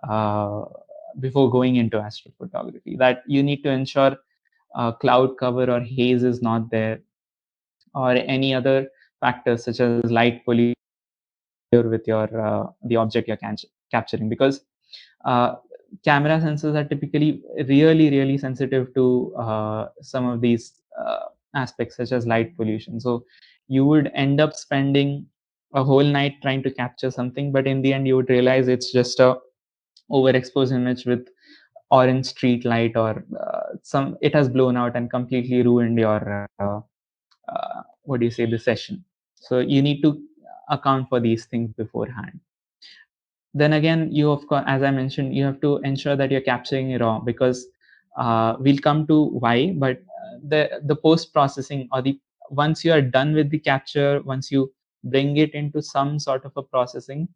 uh, before going into astrophotography, that you need to ensure cloud cover or haze is not there, or any other factors such as light pollution with your the object you're capturing, because uh, camera sensors are typically really sensitive to some of these aspects such as light pollution. So you would end up spending a whole night trying to capture something, but in the end you would realize it's just a overexposed image with orange street light, or some it has blown out and completely ruined your what do you say the session. So you need to account for these things beforehand. Then again, you of course, as I mentioned, you have to ensure that you're capturing raw, because we'll come to why, but the post processing, or the once you are done with the capture, once you bring it into some sort of a processing,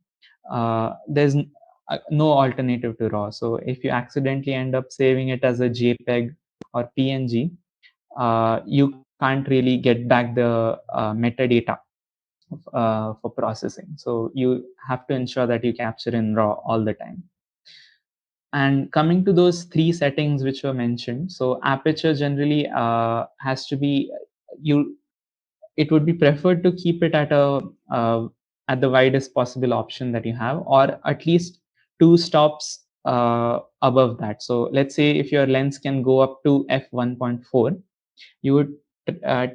there's no alternative to raw. So if you accidentally end up saving it as a JPEG or PNG, you can't really get back the metadata for processing. So you have to ensure that you capture in raw all the time. And coming to those three settings which were mentioned, so aperture generally has to be, you, it would be preferred to keep it at the widest possible option that you have, or at least two stops above that. So let's say if your lens can go up to f1.4, you would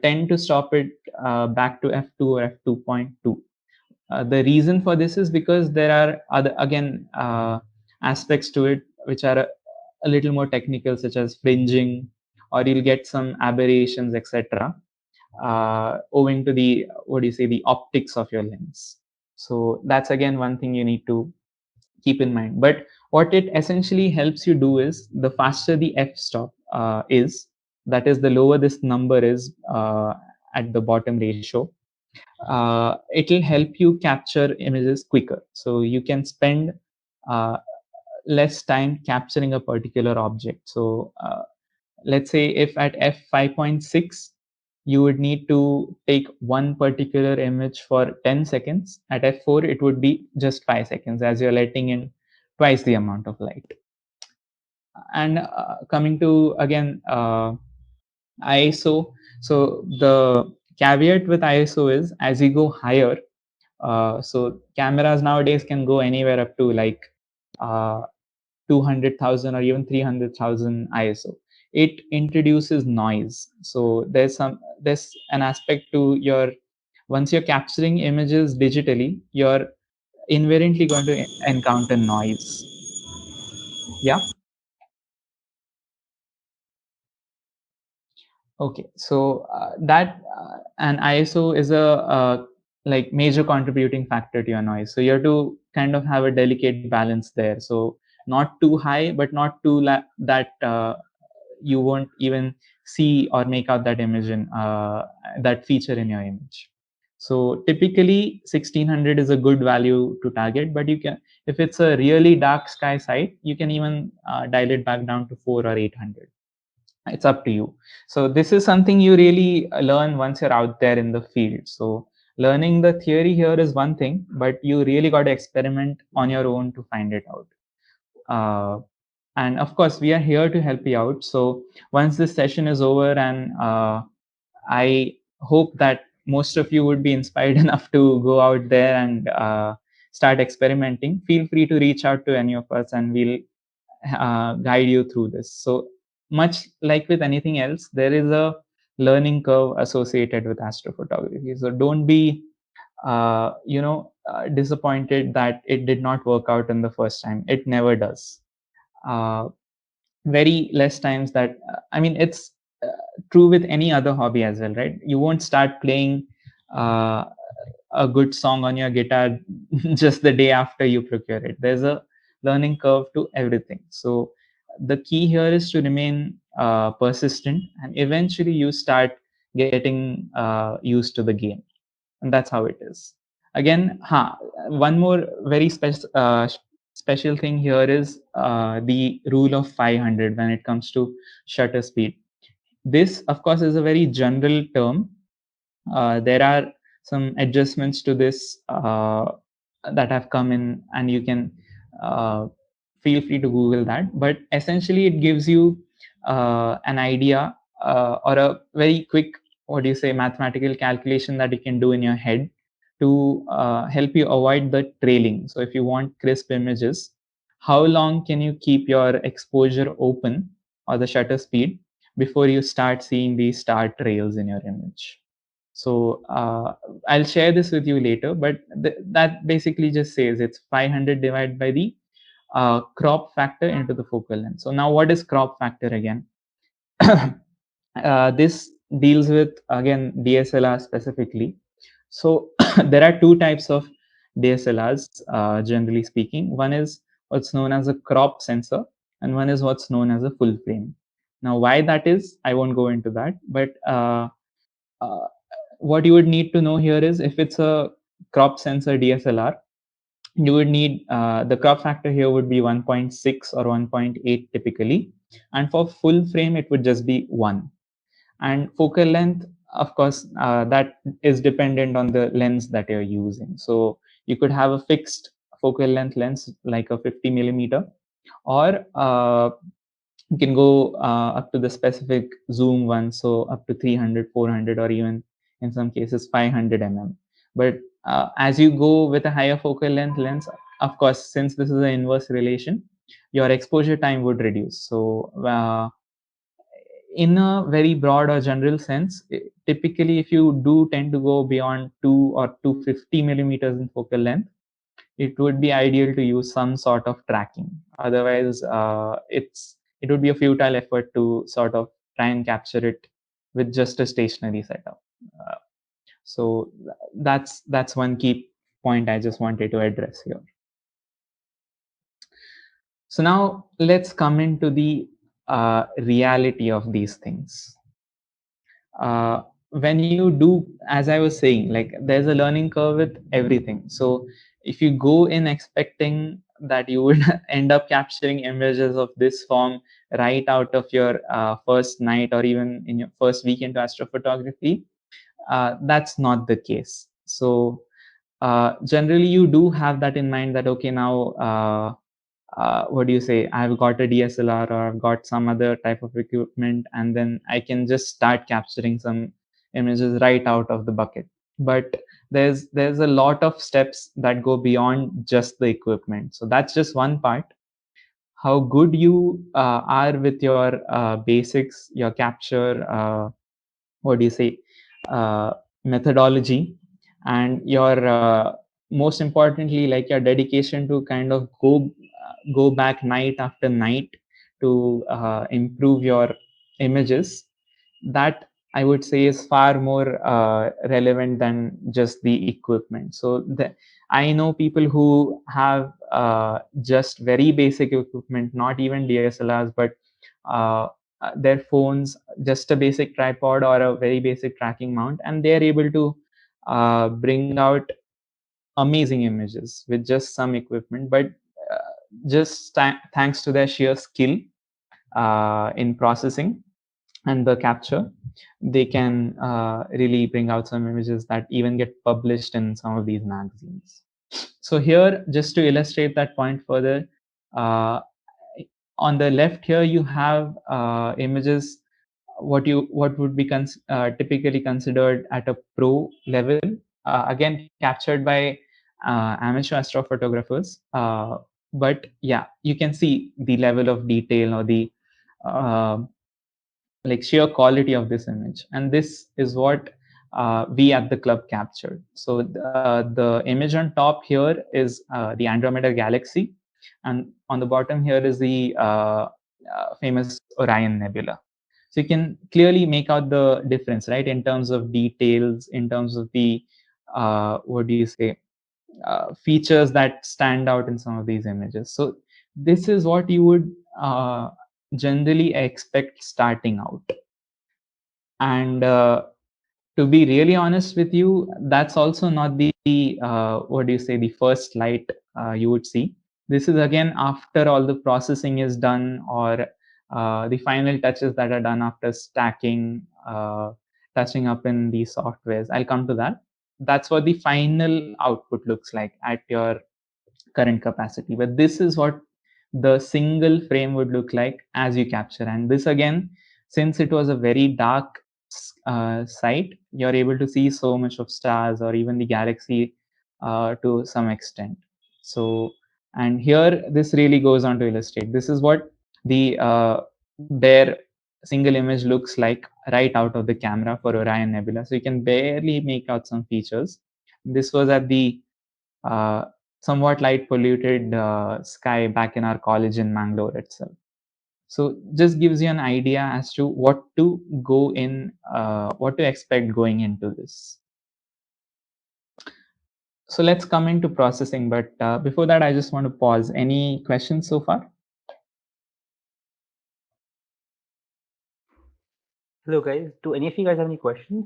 tend to stop it back to f2 or f2.2. The reason for this is because there are other, again, aspects to it which are a little more technical, such as fringing, or you'll get some aberrations, etc., owing to the, what do you say, the optics of your lens. So that's again one thing you need to keep in mind. But what it essentially helps you do is, the faster the f-stop is, that is, the lower this number is at the bottom ratio, it'll help you capture images quicker. So you can spend uh, less time capturing a particular object. So let's say if at f5.6 you would need to take one particular image for 10 seconds, at f4 it would be just 5 seconds, as you're letting in twice the amount of light. And coming to, again, ISO, so the caveat with ISO is, as you go higher, so cameras nowadays can go anywhere up to like 200,000 or even 300,000 ISO. It introduces noise. So there's an aspect to your, once you're capturing images digitally, you're invariantly going to encounter noise. Yeah. Okay, so that and ISO is a like major contributing factor to your noise. So you have to kind of have a delicate balance there. So not too high, but not too that you won't even see or make out that image in that feature in your image. So typically 1600 is a good value to target, but you can, if it's a really dark sky site, you can even dial it back down to 4 or 800. It's up to you. So this is something you really learn once you're out there in the field. So learning the theory here is one thing, but you really got to experiment on your own to find it out. And of course, we are here to help you out. So once this session is over, and I hope that most of you would be inspired enough to go out there and start experimenting, feel free to reach out to any of us and we'll guide you through this. So much like with anything else, there is a learning curve associated with astrophotography. So don't be disappointed that it did not work out in the first time. It never does. Very less times that I mean, it's true with any other hobby as well, right? You won't start playing a good song on your guitar just the day after you procure it. There's a learning curve to everything. So the key here is to remain persistent, and eventually you start getting used to the game, and that's how it is. Again, one more very special thing here is the rule of 500 when it comes to shutter speed. This, of course, is a very general term. There are some adjustments to this that have come in, and you can uh, feel free to Google that. But essentially, it gives you an idea or a very quick, what do you say, mathematical calculation that you can do in your head to help you avoid the trailing. So if you want crisp images, how long can you keep your exposure open, or the shutter speed, before you start seeing these star trails in your image? So I'll share this with you later, but that basically just says it's 500 divided by the crop factor into the focal length. So now what is crop factor again? This deals with, again, DSLR specifically. So there are two types of DSLRs, generally speaking. One is what's known as a crop sensor, and one is what's known as a full frame. Now, why that is, I won't go into that, but uh, what you would need to know here is if it's a crop sensor DSLR, you would need the crop factor here would be 1.6 or 1.8 typically, and for full frame it would just be 1. And focal length, of course, that is dependent on the lens that you're using. So you could have a fixed focal length lens like a 50 millimeter, or you can go up to the specific zoom one, so up to 300, 400, or even in some cases 500 mm. But as you go with a higher focal length lens, of course, since this is an inverse relation, your exposure time would reduce. So in a very broad or general sense, typically if you do tend to go beyond 2 or 250 millimeters in focal length, it would be ideal to use some sort of tracking. Otherwise, it would be a futile effort to sort of try and capture it with just a stationary setup. Uh, so that's one key point I just wanted to address here. So now let's come into the reality of these things. When you do, as I was saying, like there's a learning curve with everything. So if you go in expecting that you would end up capturing images of this form right out of your first night or even in your first week into astrophotography, that's not the case. So generally you do have that in mind that, okay, now what do you say, I've got a DSLR or I've got some other type of equipment, and then I can just start capturing some images right out of the bucket. But there's a lot of steps that go beyond just the equipment. So that's just one part. How good you are with your basics, your capture, what do you say, uh, methodology, and your most importantly, like your dedication to kind of go back night after night to improve your images, that I would say is far more relevant than just the equipment. So I know people who have just very basic equipment, not even DSLRs, but uh, their phones, just a basic tripod or a very basic tracking mount, and they are able to bring out amazing images with just some equipment. But just thanks to their sheer skill in processing and the capture, they can really bring out some images that even get published in some of these magazines. So here, just to illustrate that point further, uh, on the left here you have images what would be typically considered at a pro level, again captured by amateur astrophotographers, but yeah, you can see the level of detail or the uh, like sheer quality of this image, and this is what we at the club captured. So the image on top here is the Andromeda galaxy, and on the bottom here is the famous Orion Nebula. So you can clearly make out the difference, right, in terms of details, in terms of the what do you say, features that stand out in some of these images. So this is what you would generally expect starting out. And to be really honest with you, that's also not the what do you say, the first light you would see. This is again after all the processing is done, or the final touches that are done after stacking, touching up in the softwares. I'll come to that. That's what the final output looks like at your current capacity. But this is what the single frame would look like as you capture. And this again, since it was a very dark site, you're able to see so much of stars or even the galaxy to some extent. So, and here this really goes on to illustrate. This is what the bare single image looks like right out of the camera for Orion Nebula. So you can barely make out some features. This was at the uh, somewhat light polluted sky back in our college in Mangalore itself. So just gives you an idea as to what to go in, what to expect going into this. So let's come into processing, but before that, I just want to pause. Any questions so far? Hello guys, do any of you guys have any questions?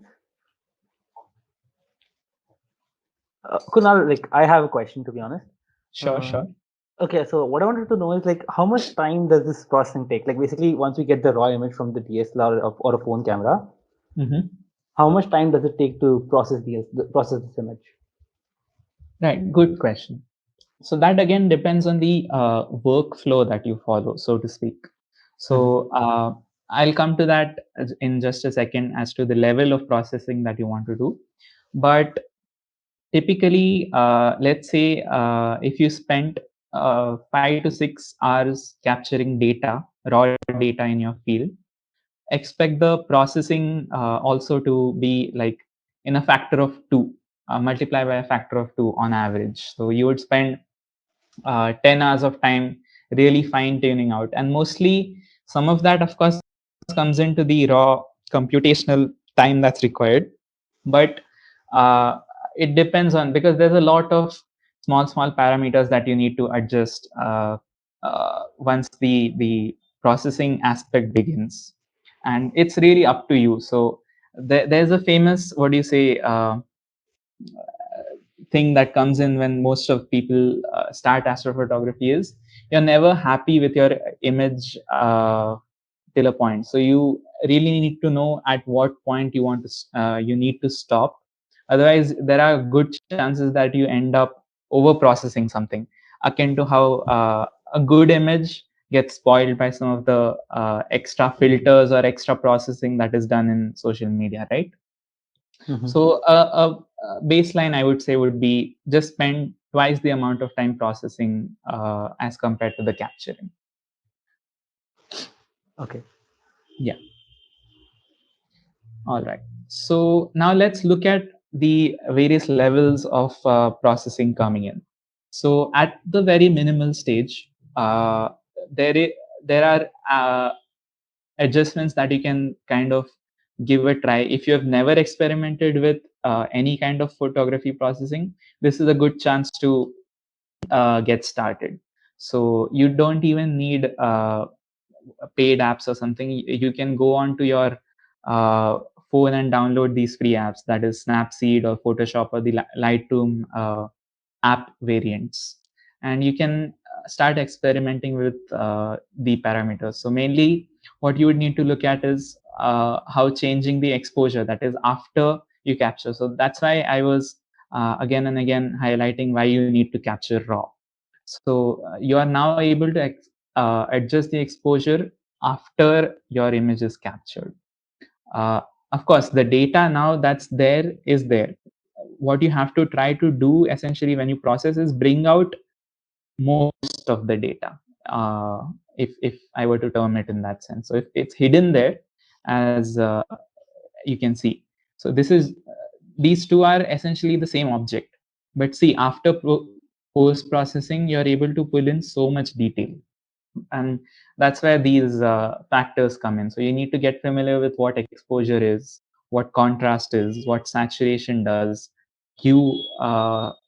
Kunal, like I have a question to be honest. Sure, sure. Okay, so what I wanted to know is like how much time does this processing take? Like basically once we get the raw image from the DSLR or a phone camera, Mm-hmm. how much time does it take to process this image? Right, good question. So that again depends on the workflow that you follow, so to speak. So I'll come to that in just a second as to the level of processing that you want to do. But typically, let's say if you spent 5 to 6 hours capturing data, raw data in your field, expect the processing also to be like in a factor of 2, multiply by a factor of 2 on average. So you would spend 10 hours of time really fine tuning out, and mostly some of that of course comes into the raw computational time that's required, but uh, it depends on, because there's a lot of small parameters that you need to adjust once the processing aspect begins, and it's really up to you. So there's a famous, what do you say, thing that comes in when most of people start astrophotography is you're never happy with your image till a point. So you really need to know at what point you need to stop. Otherwise, there are good chances that you end up over processing something, akin to how a good image gets spoiled by some of the extra filters or extra processing that is done in social media, right? So a baseline I would say would be just spend twice the amount of time processing as compared to the capturing. Okay. Yeah. All right. So now let's look at the various levels of processing coming in. So at the very minimal stage, there I- there are adjustments that you can kind of give a try. If you have never experimented with any kind of photography processing, this is a good chance to get started. So you don't even need paid apps or something. You can go on to your uh, phone and download these free apps, that is Snapseed or Photoshop or the Lightroom app variants, and you can start experimenting with the parameters. So mainly what you would need to look at is how changing the exposure, that is after you capture. So that's why I was again and again highlighting why you need to capture raw. So you are now able to adjust the exposure after your image is captured. Uh, of course, the data now that's there is there. What you have to try to do essentially when you process is bring out most of the data. If I were to term it in that sense, so if it's hidden there, as you can see. So this is these two are essentially the same object, but see after post processing, you're able to pull in so much detail, and that's where these factors come in. So you need to get familiar with what exposure is, what contrast is, what saturation does. Hue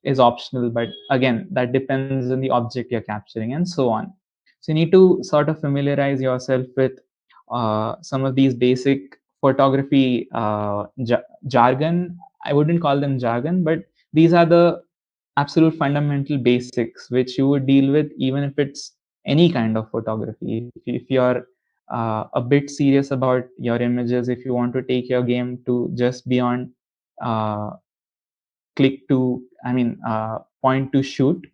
is optional, but again that depends on the object you're capturing, and so on. So you need to sort of familiarize yourself with some of these basic photography jargon. I wouldn't call them jargon, but these are the absolute fundamental basics which you would deal with even if it's any kind of photography. If you're a bit serious about your images, if you want to take your game to just beyond uh, click to, point to shoot,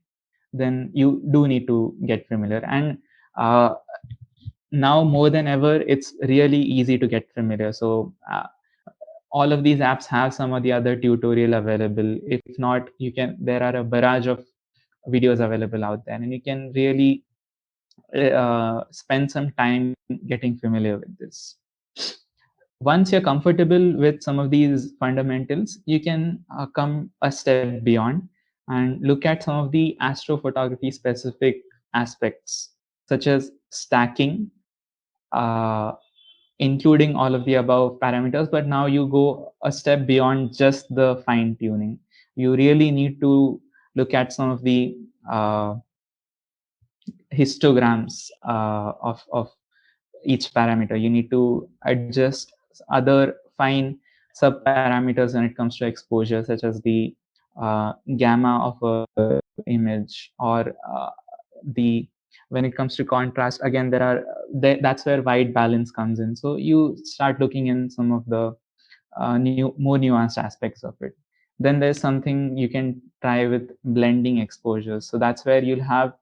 then you do need to get familiar. And uh, now more than ever, it's really easy to get familiar. So all of these apps have some of the other tutorial available. If not, you can, there are a barrage of videos available out there, and you can really spend some time getting familiar with this. Once you're comfortable with some of these fundamentals, you can come a step beyond and look at some of the astrophotography specific aspects, such as stacking, uh, including all of the above parameters. But now you go a step beyond just the fine tuning. you really need to look at some of the histograms of each parameter. You need to adjust other fine subparameters when it comes to exposure, such as the gamma of a image, or the when it comes to contrast. Again, that's where white balance comes in. So you start looking in some of the more nuanced aspects of it. Then there's something you can try with blending exposures. So that's where you'll have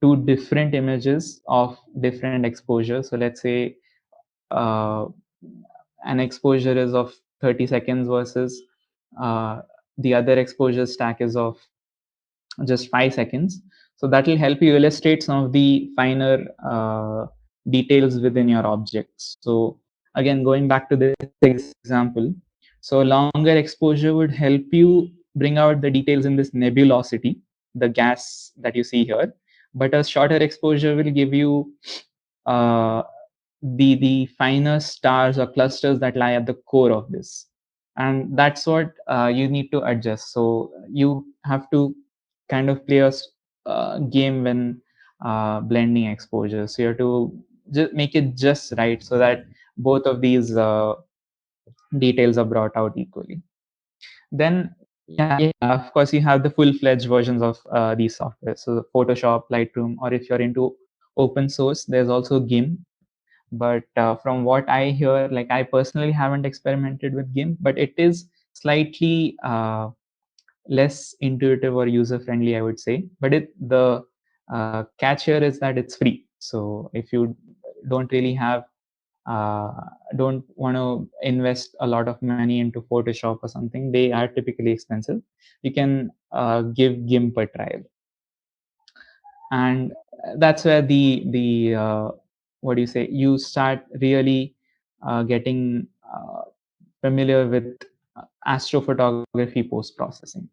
two different images of different exposures. So let's say uh, an exposure is of 30 seconds versus uh, the other exposure stack is of just 5 seconds. So that will help you illustrate some of the finer details within your objects. So again, going back to this example, so longer exposure would help you bring out the details in this nebulosity, the gas that you see here. But a shorter exposure will give you uh, the finer stars or clusters that lie at the core of this, and that's what you need to adjust. So you have to kind of play a game when blending exposures. So you have to just make it just right so that both of these details are brought out equally. Then yeah, of course you have the full-fledged versions of these software, so Photoshop, Lightroom, or if you're into open source, there's also GIMP. But from what I hear, like, I personally haven't experimented with GIMP, but it is slightly less intuitive or user friendly, I would say. But the catch here is that it's free. So if you don't really have uh, don't want to invest a lot of money into Photoshop or something, they are typically expensive, you can give GIMP a trial. And that's where the what do you say, you start really getting familiar with astrophotography post processing.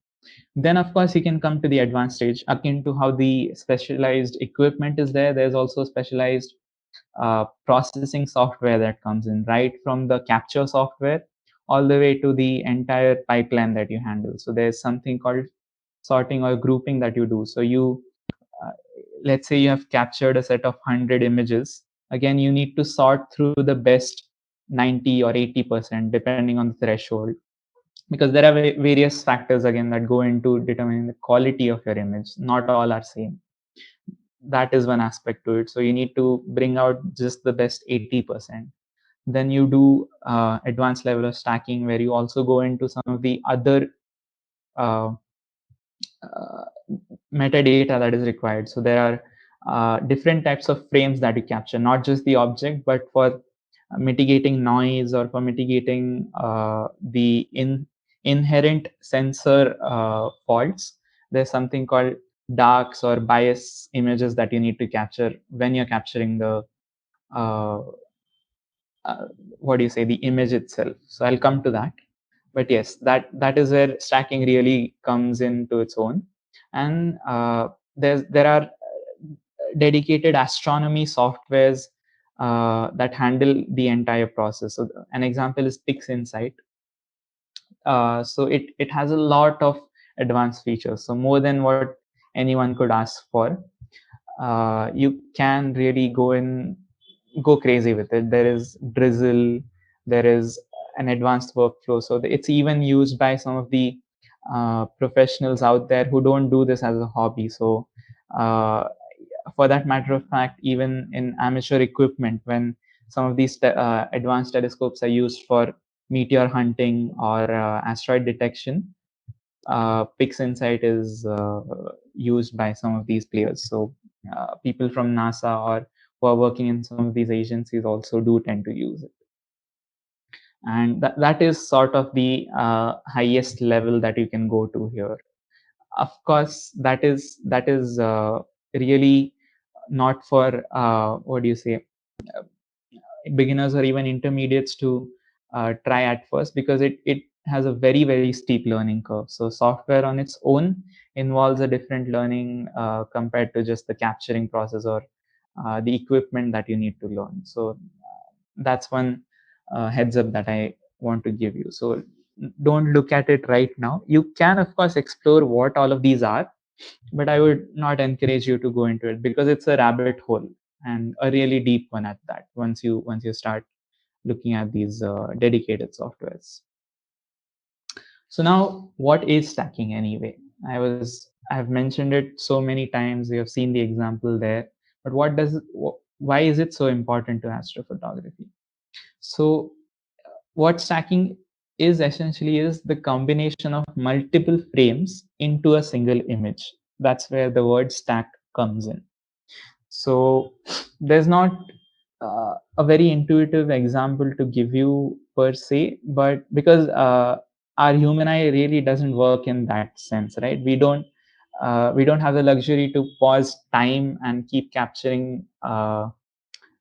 Then of course you can come to the advanced stage. Akin to how the specialized equipment is there, there's also specialized processing software that comes in, right from the capture software all the way to the entire pipeline that you handle. So there's something called sorting or grouping that you do. So you uh, let's say you have captured a set of 100 images. Again, you need to sort through the best 90 or 80%, depending on the threshold, because there are various factors again that go into determining the quality of your image. Not all are same. That is one aspect to it. So you need to bring out just the best 80%. Then you do advanced level of stacking, where you also go into some of the other uh, uh, metadata that is required. So there are different types of frames that you capture, not just the object, but for mitigating noise or for mitigating the inherent sensor faults. There's something called darks or bias images that you need to capture when you're capturing the uh, what do you say, the image itself. So I'll come to that. But yes, that is where stacking really comes into its own. And there are dedicated astronomy softwares that handle the entire process. So an example is PixInsight. So it has a lot of advanced features, so more than what anyone could ask for. You can really go crazy with it. There is drizzle, there is an advanced workflow. So it's even used by some of the professionals out there who don't do this as a hobby. So uh, for that matter of fact, even in amateur equipment, when some of these advanced telescopes are used for meteor hunting or asteroid detection, PixInsight is used by some of these players. So people from NASA or who are working in some of these agencies also do tend to use it. And that is sort of the highest level that you can go to here. Of course, that is really not for what do you say, beginners or even intermediates to try at first, because it has a very steep learning curve. So software on its own involves a different learning compared to just the capturing process or the equipment that you need to learn. So that's one heads up that I want to give you. So don't look at it right now. You can of course explore what all of these are, but I would not encourage you to go into it because it's a rabbit hole, and a really deep one at that, once you start looking at these dedicated softwares. So now, what is stacking anyway? I've mentioned it so many times. You have seen the example there, but why is it so important to astrophotography? So what stacking is essentially is the combination of multiple frames into a single image. That's where the word stack comes in. So there's not a very intuitive example to give you per se, but because our human eye really doesn't work in that sense, right? We don't have the luxury to pause time and keep capturing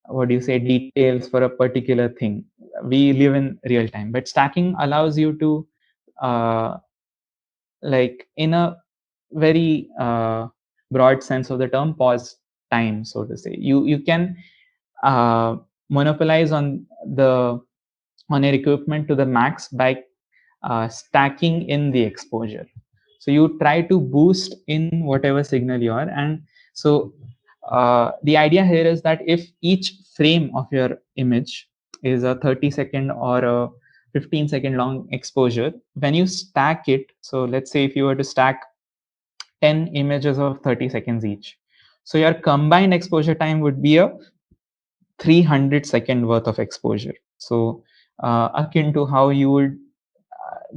what do you say, details for a particular thing. We live in real time, but stacking allows you to like in a very broad sense of the term, pause time, so to say. You can uh, monopolize on your equipment to the max by stacking in the exposure. So you try to boost in whatever signal you are, and so the idea here is that if each frame of your image is a 30-second or a 15-second long exposure, when you stack it, so let's say if you were to stack 10 images of 30 seconds each, so your combined exposure time would be a 300-second worth of exposure. So akin to how you would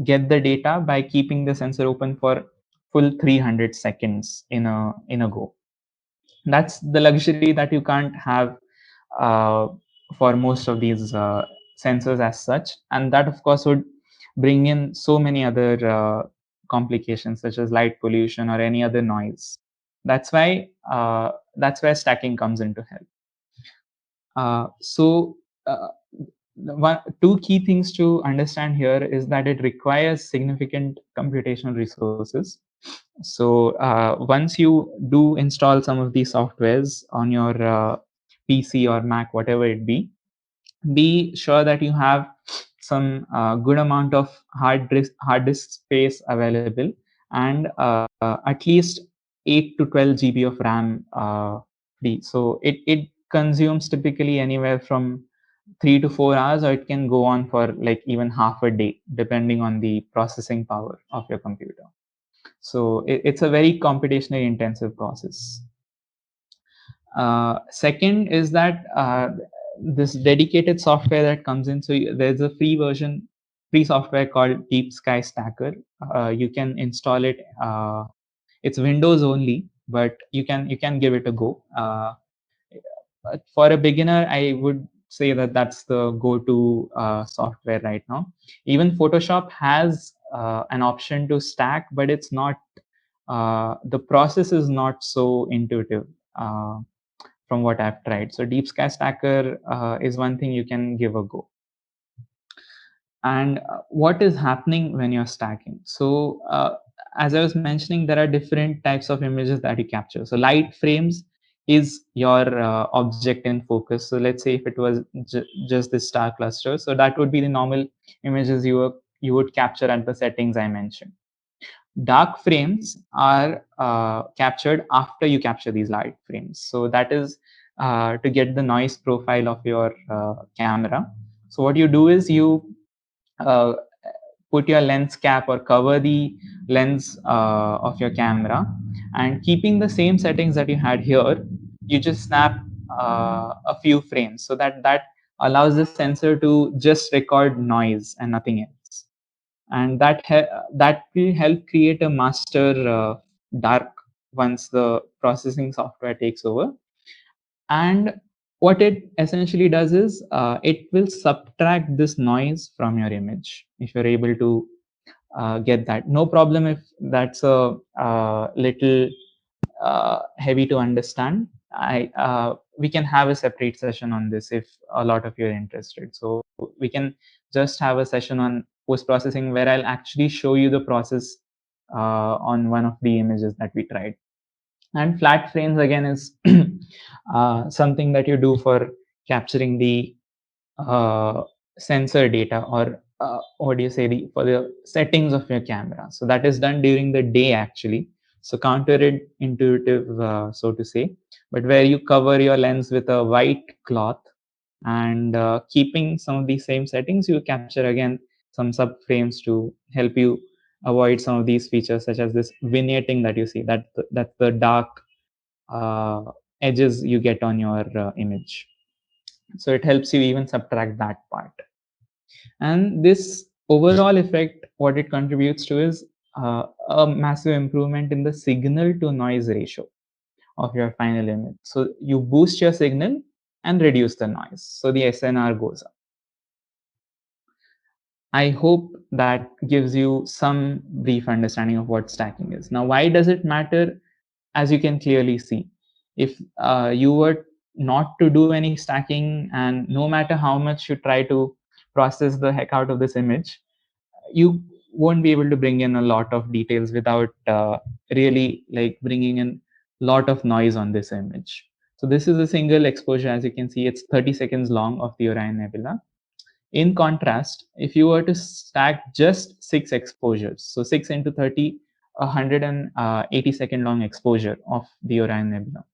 get the data by keeping the sensor open for full 300 seconds in a go. That's the luxury that you can't have uh, for most of these sensors as such, and that of course would bring in so many other complications such as light pollution or any other noise. That's where stacking comes into help. So two key things to understand here is that it requires significant computational resources. So once you do install some of these softwares on your PC or Mac, whatever it be sure that you have some good amount of hard disk space available, and at least 8 to 12 GB of RAM free. So it consumes typically anywhere from 3 to 4 hours, or it can go on for like even half a day, depending on the processing power of your computer. So it's a very computationally intensive process. Second is that this dedicated software that comes in. So there's a free software called Deep Sky Stacker. You can install it. It's Windows only, but you can give it a go. But for a beginner, I would say that that's the go-to software right now. Even Photoshop has an option to stack, but it's not. The process is not so intuitive. From what I've tried. So Deep Sky Stacker is one thing you can give a go. And what is happening when you're stacking? So as I was mentioning, there are different types of images that you capture. So light frames is your object in focus. So let's say if it was just this star cluster, so that would be the normal images you would capture at the settings I mentioned. Dark frames are captured after you capture these light frames. So that is to get the noise profile of your camera. So what you do is you uh, put your lens cap or cover the lens of your camera, and keeping the same settings that you had here, you just snap a few frames, so that allows the sensor to just record noise and nothing else, and that will help create a master dark once the processing software takes over. And what it essentially does is it will subtract this noise from your image if you're able to get that. No problem if that's a little heavy to understand. We can have a separate session on this if a lot of you are interested. So we can just have a session on post processing where I'll actually show you the process on one of the images that we tried. And flat frames again is something that you do for capturing the sensor data, or what do you say, for the settings of your camera. So that is done during the day actually. So counterintuitive, so to say, but where you cover your lens with a white cloth and keeping some of these same settings, you capture again some subframes to help you avoid some of these features, such as this vignetting that you see, that's the dark uh, edges you get on your image. So it helps you even subtract that part. And this overall effect, what it contributes to is a massive improvement in the signal to noise ratio of your final image. So you boost your signal and reduce the noise. So the SNR goes up. I hope that gives you some brief understanding of what stacking is. Now, why does it matter? As you can clearly see, if you were not to do any stacking, and no matter how much you try to process the heck out of this image, you won't be able to bring in a lot of details without really like bringing in a lot of noise on this image. So this is a single exposure. As you can see, it's 30 seconds long of the Orion Nebula. In contrast, if you were to stack just 6 exposures, so 6 into 30, 180-second long exposure of the Orion Nebula,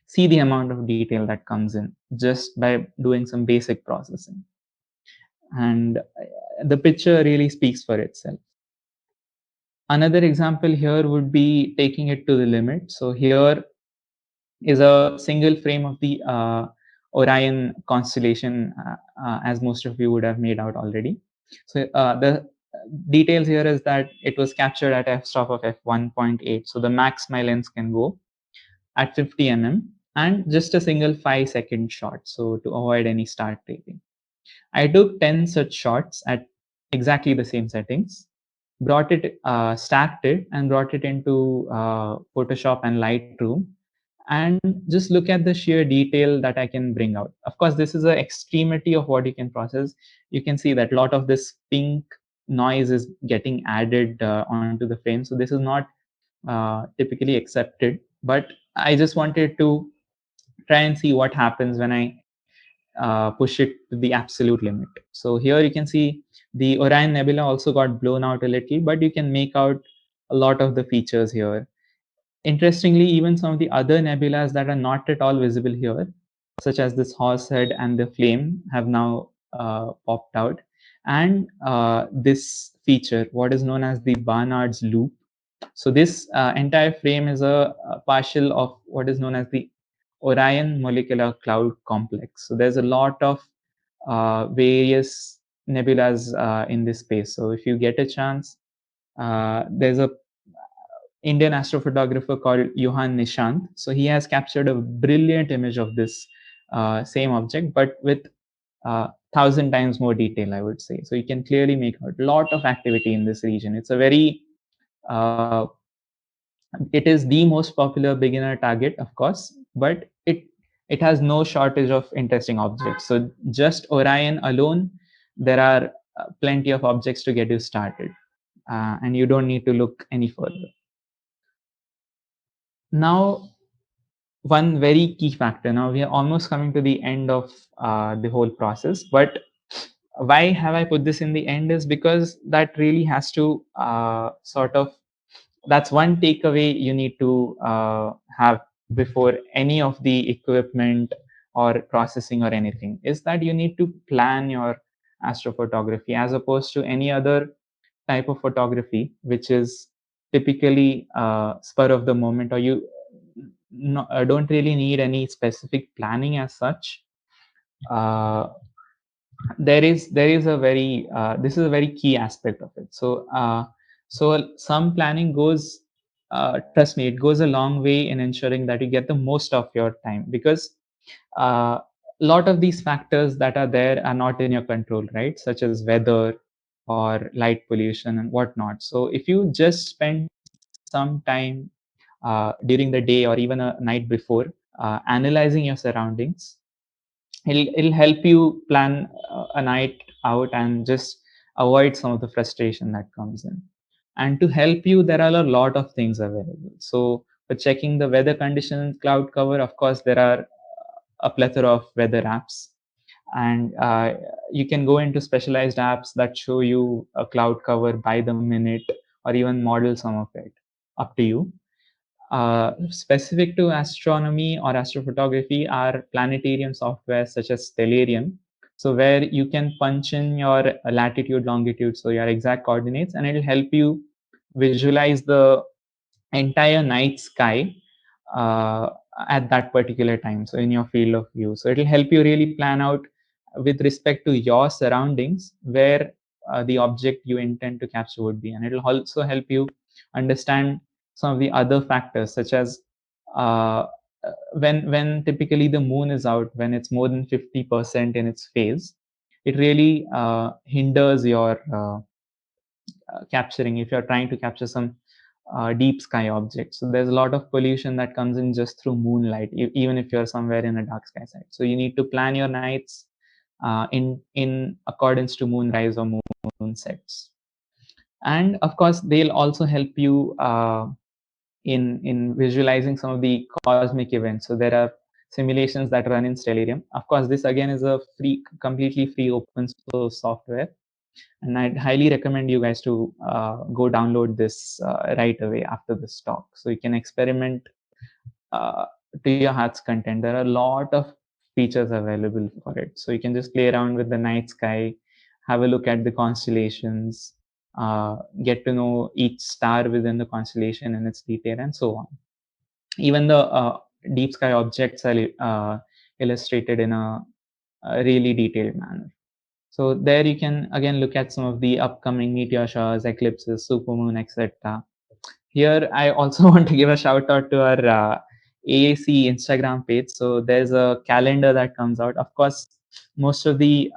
see the amount of detail that comes in just by doing some basic processing. And the picture really speaks for itself. Another example here would be taking it to the limit. So here is a single frame of the Orion constellation, as most of you would have made out already. So the details here is that it was captured at f-stop of f1.8. So the max my lens can go at 50 mm, and just a single 5-second shot. So to avoid any start taping, I took 10 such shots at exactly the same settings, brought it, stacked it, and brought it into Photoshop and Lightroom, and just look at the sheer detail that I can bring out. Of course, this is an extremity of what you can process. You can see that a lot of this pink noise is getting added onto the frame. So this is not typically accepted, but I just wanted to try and see what happens when I push it to the absolute limit. So here you can see the Orion Nebula also got blown out a little, but you can make out a lot of the features here. Interestingly, even some of the other nebulas that are not at all visible here, such as this Horsehead and the Flame, have now popped out. And this feature, what is known as the Barnard's Loop. So this entire frame is a partial of what is known as the Orion Molecular Cloud Complex. So there's a lot of various nebulas in this space. So if you get a chance, there's a Indian astrophotographer called Johan Nishant. So he has captured a brilliant image of this same object, but with 1,000 times more detail, I would say. So you can clearly make out a lot of activity in this region. It's a very it is the most popular beginner target, of course, but it has no shortage of interesting objects. So just Orion alone, there are plenty of objects to get you started, and you don't need to look any further. Now, one very key factor. Now we are almost coming to the end of the whole process, but why have I put this in the end is because that really has to sort of, that's one takeaway you need to have before any of the equipment or processing or anything, is that you need to plan your astrophotography as opposed to any other type of photography, which is typically spur of the moment, or you don't really need any specific planning as such. There is a very this is a very key aspect of it. So some planning goes, trust me, it goes a long way in ensuring that you get the most of your time, because a lot of these factors that are there are not in your control, right? Such as weather or light pollution and whatnot. So if you just spend some time during the day or even a night before analyzing your surroundings, it'll help you plan a night out and just avoid some of the frustration that comes in. And to help you, there are a lot of things available. So for checking the weather conditions, cloud cover, of course, there are a plethora of weather apps. and you can go into specialized apps that show you a cloud cover by the minute, or even model some of it, up to you. Specific to astronomy or astrophotography are planetarium software such as Stellarium. So where you can punch in your latitude, longitude, so your exact coordinates, and it'll help you visualize the entire night sky uh, at that particular time, so in your field of view. So it'll help you really plan out with respect to your surroundings where the object you intend to capture would be, and it'll also help you understand some of the other factors, such as uh, when typically the moon is out, when it's more than 50% in its phase, it really hinders your capturing if you're trying to capture some deep sky objects. So there's a lot of pollution that comes in just through moonlight, even if you're somewhere in a dark sky site. So you need to plan your nights in accordance to moonrise or moon sets. And of course, they'll also help you in visualizing some of the cosmic events. So there are simulations that run in Stellarium. Of course, this again is a free, completely free open source software, and I'd highly recommend you guys to go download this right away after this talk, so you can experiment uh, to your heart's content. There are a lot of features available for it, so you can just play around with the night sky, have a look at the constellations, get to know each star within the constellation and its detail, and so on. Even the deep sky objects are illustrated in a really detailed manner. So there you can again look at some of the upcoming meteor showers, eclipses, supermoon, etc. Here I also want to give a shout out to our AAC Instagram page. So there's a calendar that comes out. Of course, most of the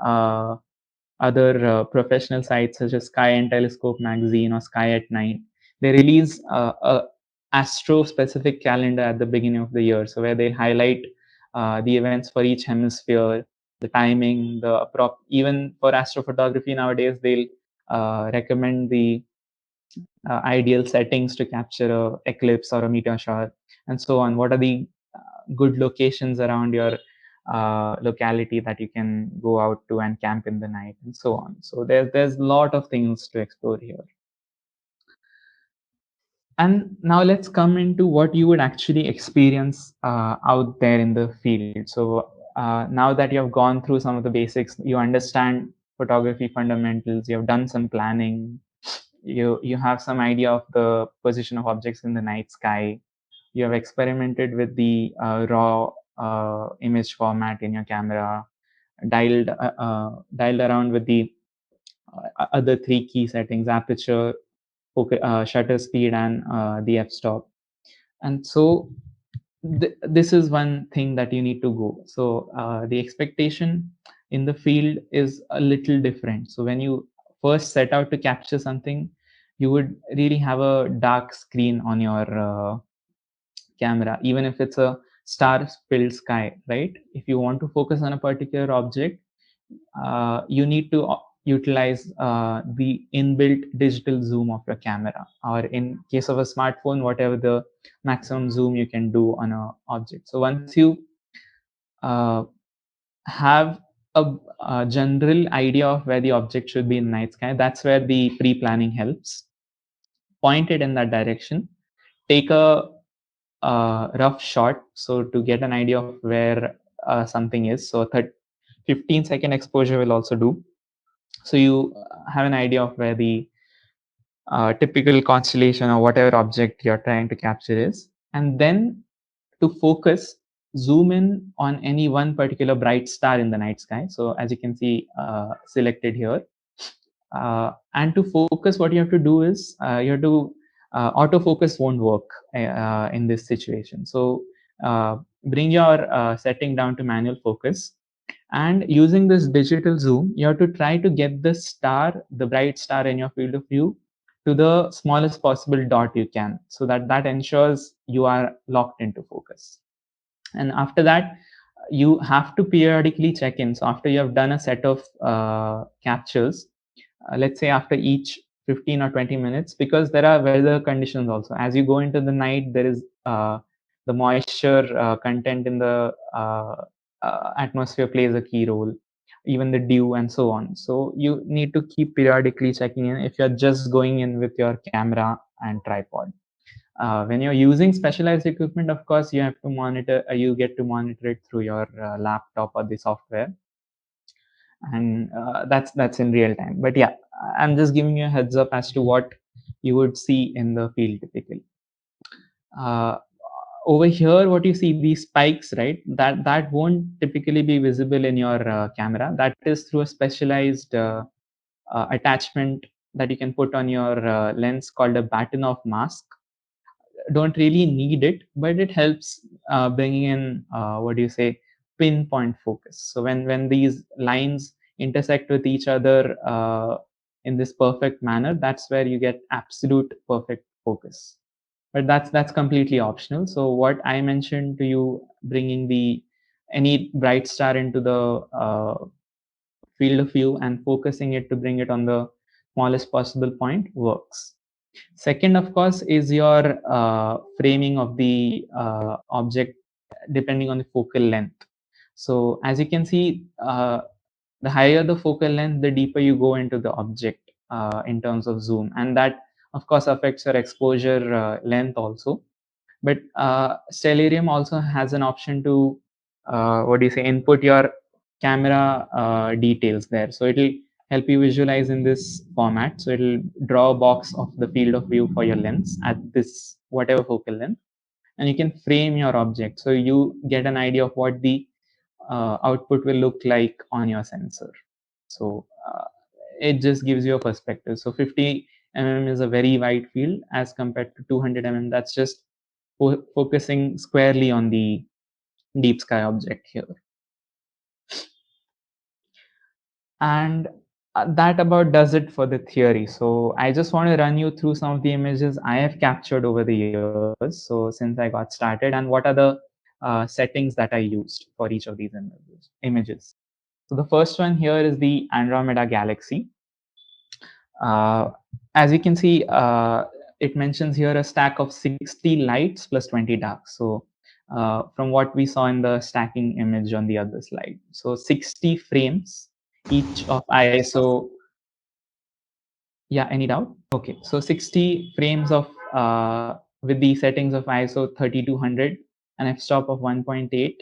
other professional sites such as Sky and Telescope magazine or Sky at Night, they release a astro specific calendar at the beginning of the year. So where they highlight the events for each hemisphere, the timing, even for astrophotography nowadays, they'll recommend the ideal settings to capture a eclipse or a meteor shower, and so on. What are the good locations around your locality that you can go out to and camp in the night, and so on. So there's a lot of things to explore here. And now let's come into what you would actually experience out there in the field. So now that you have gone through some of the basics, you understand photography fundamentals, you have done some planning, you have some idea of the position of objects in the night sky, you have experimented with the raw image format in your camera, dialed around with the other three key settings: aperture, shutter speed, and the f-stop. And so this is one thing that you need to go. So the expectation in the field is a little different. So when you first set out to capture something, you would really have a dark screen on your camera, even if it's a star filled sky, right? If you want to focus on a particular object, you need to utilize the inbuilt digital zoom of your camera, or in case of a smartphone, whatever the maximum zoom you can do on a object. So once you uh, have a general idea of where the object should be in night sky, that's where the pre-planning helps. Point it in that direction, take a rough shot, so to get an idea of where something is. So 15-second exposure will also do, so you have an idea of where the typical constellation or whatever object you're trying to capture is. And then to focus, zoom in on any one particular bright star in the night sky. So as you can see selected here, and to focus, what you have to do is you have to autofocus won't work in this situation. So bring your setting down to manual focus, and using this digital zoom, you have to try to get the star, the bright star in your field of view, to the smallest possible dot you can, so that ensures you are locked into focus. And after that, you have to periodically check in. So after you have done a set of captures, let's say after each 15 or 20 minutes, because there are weather conditions also. As you go into the night, there is the moisture content in the atmosphere plays a key role. even the dew and so on. So you need to keep periodically checking in if you're just going in with your camera and tripod. When you're using specialized equipment, of course, you have to monitor, you get to monitor it through your laptop or the software, and that's in real time. But yeah, I'm just giving you a heads up as to what you would see in the field typically. Uh, Over here, what you see, these spikes, right? That won't typically be visible in your camera. That is through a specialized attachment that you can put on your lens called a Bahtinov mask. Don't really need it, but it helps bringing in what do you say, pinpoint focus. So when these lines intersect with each other in this perfect manner, that's where you get absolute perfect focus. But that's completely optional. So what I mentioned to you, bringing the any bright star into the field of view and focusing it to bring it on the smallest possible point, works. Second, of course, is your framing of the object depending on the focal length. So as you can see, the higher the focal length, the deeper you go into the object in terms of zoom, and that of course affects your exposure length also. But Stellarium also has an option to what do you say, input your camera details there. So it'll help you visualize in this format. So it'll draw a box of the field of view for your lens at this whatever focal length, and you can frame your object. So you get an idea of what the output will look like on your sensor. So it just gives you a perspective. So 50 mm is a very wide field as compared to 200 mm. That's just focusing squarely on the deep sky object here. And that about does it for the theory. So I just want to run you through some of the images I have captured over the years. So since I got started, and what are the settings that I used for each of these images. So the first one here is the Andromeda Galaxy. As you can see, it mentions here a stack of 60 lights plus 20 darks. So from what we saw in the stacking image on the other slide. So 60 frames, each of ISO. Yeah, any doubt? Okay, so 60 frames of with the settings of ISO 3200 and f-stop of 1.8,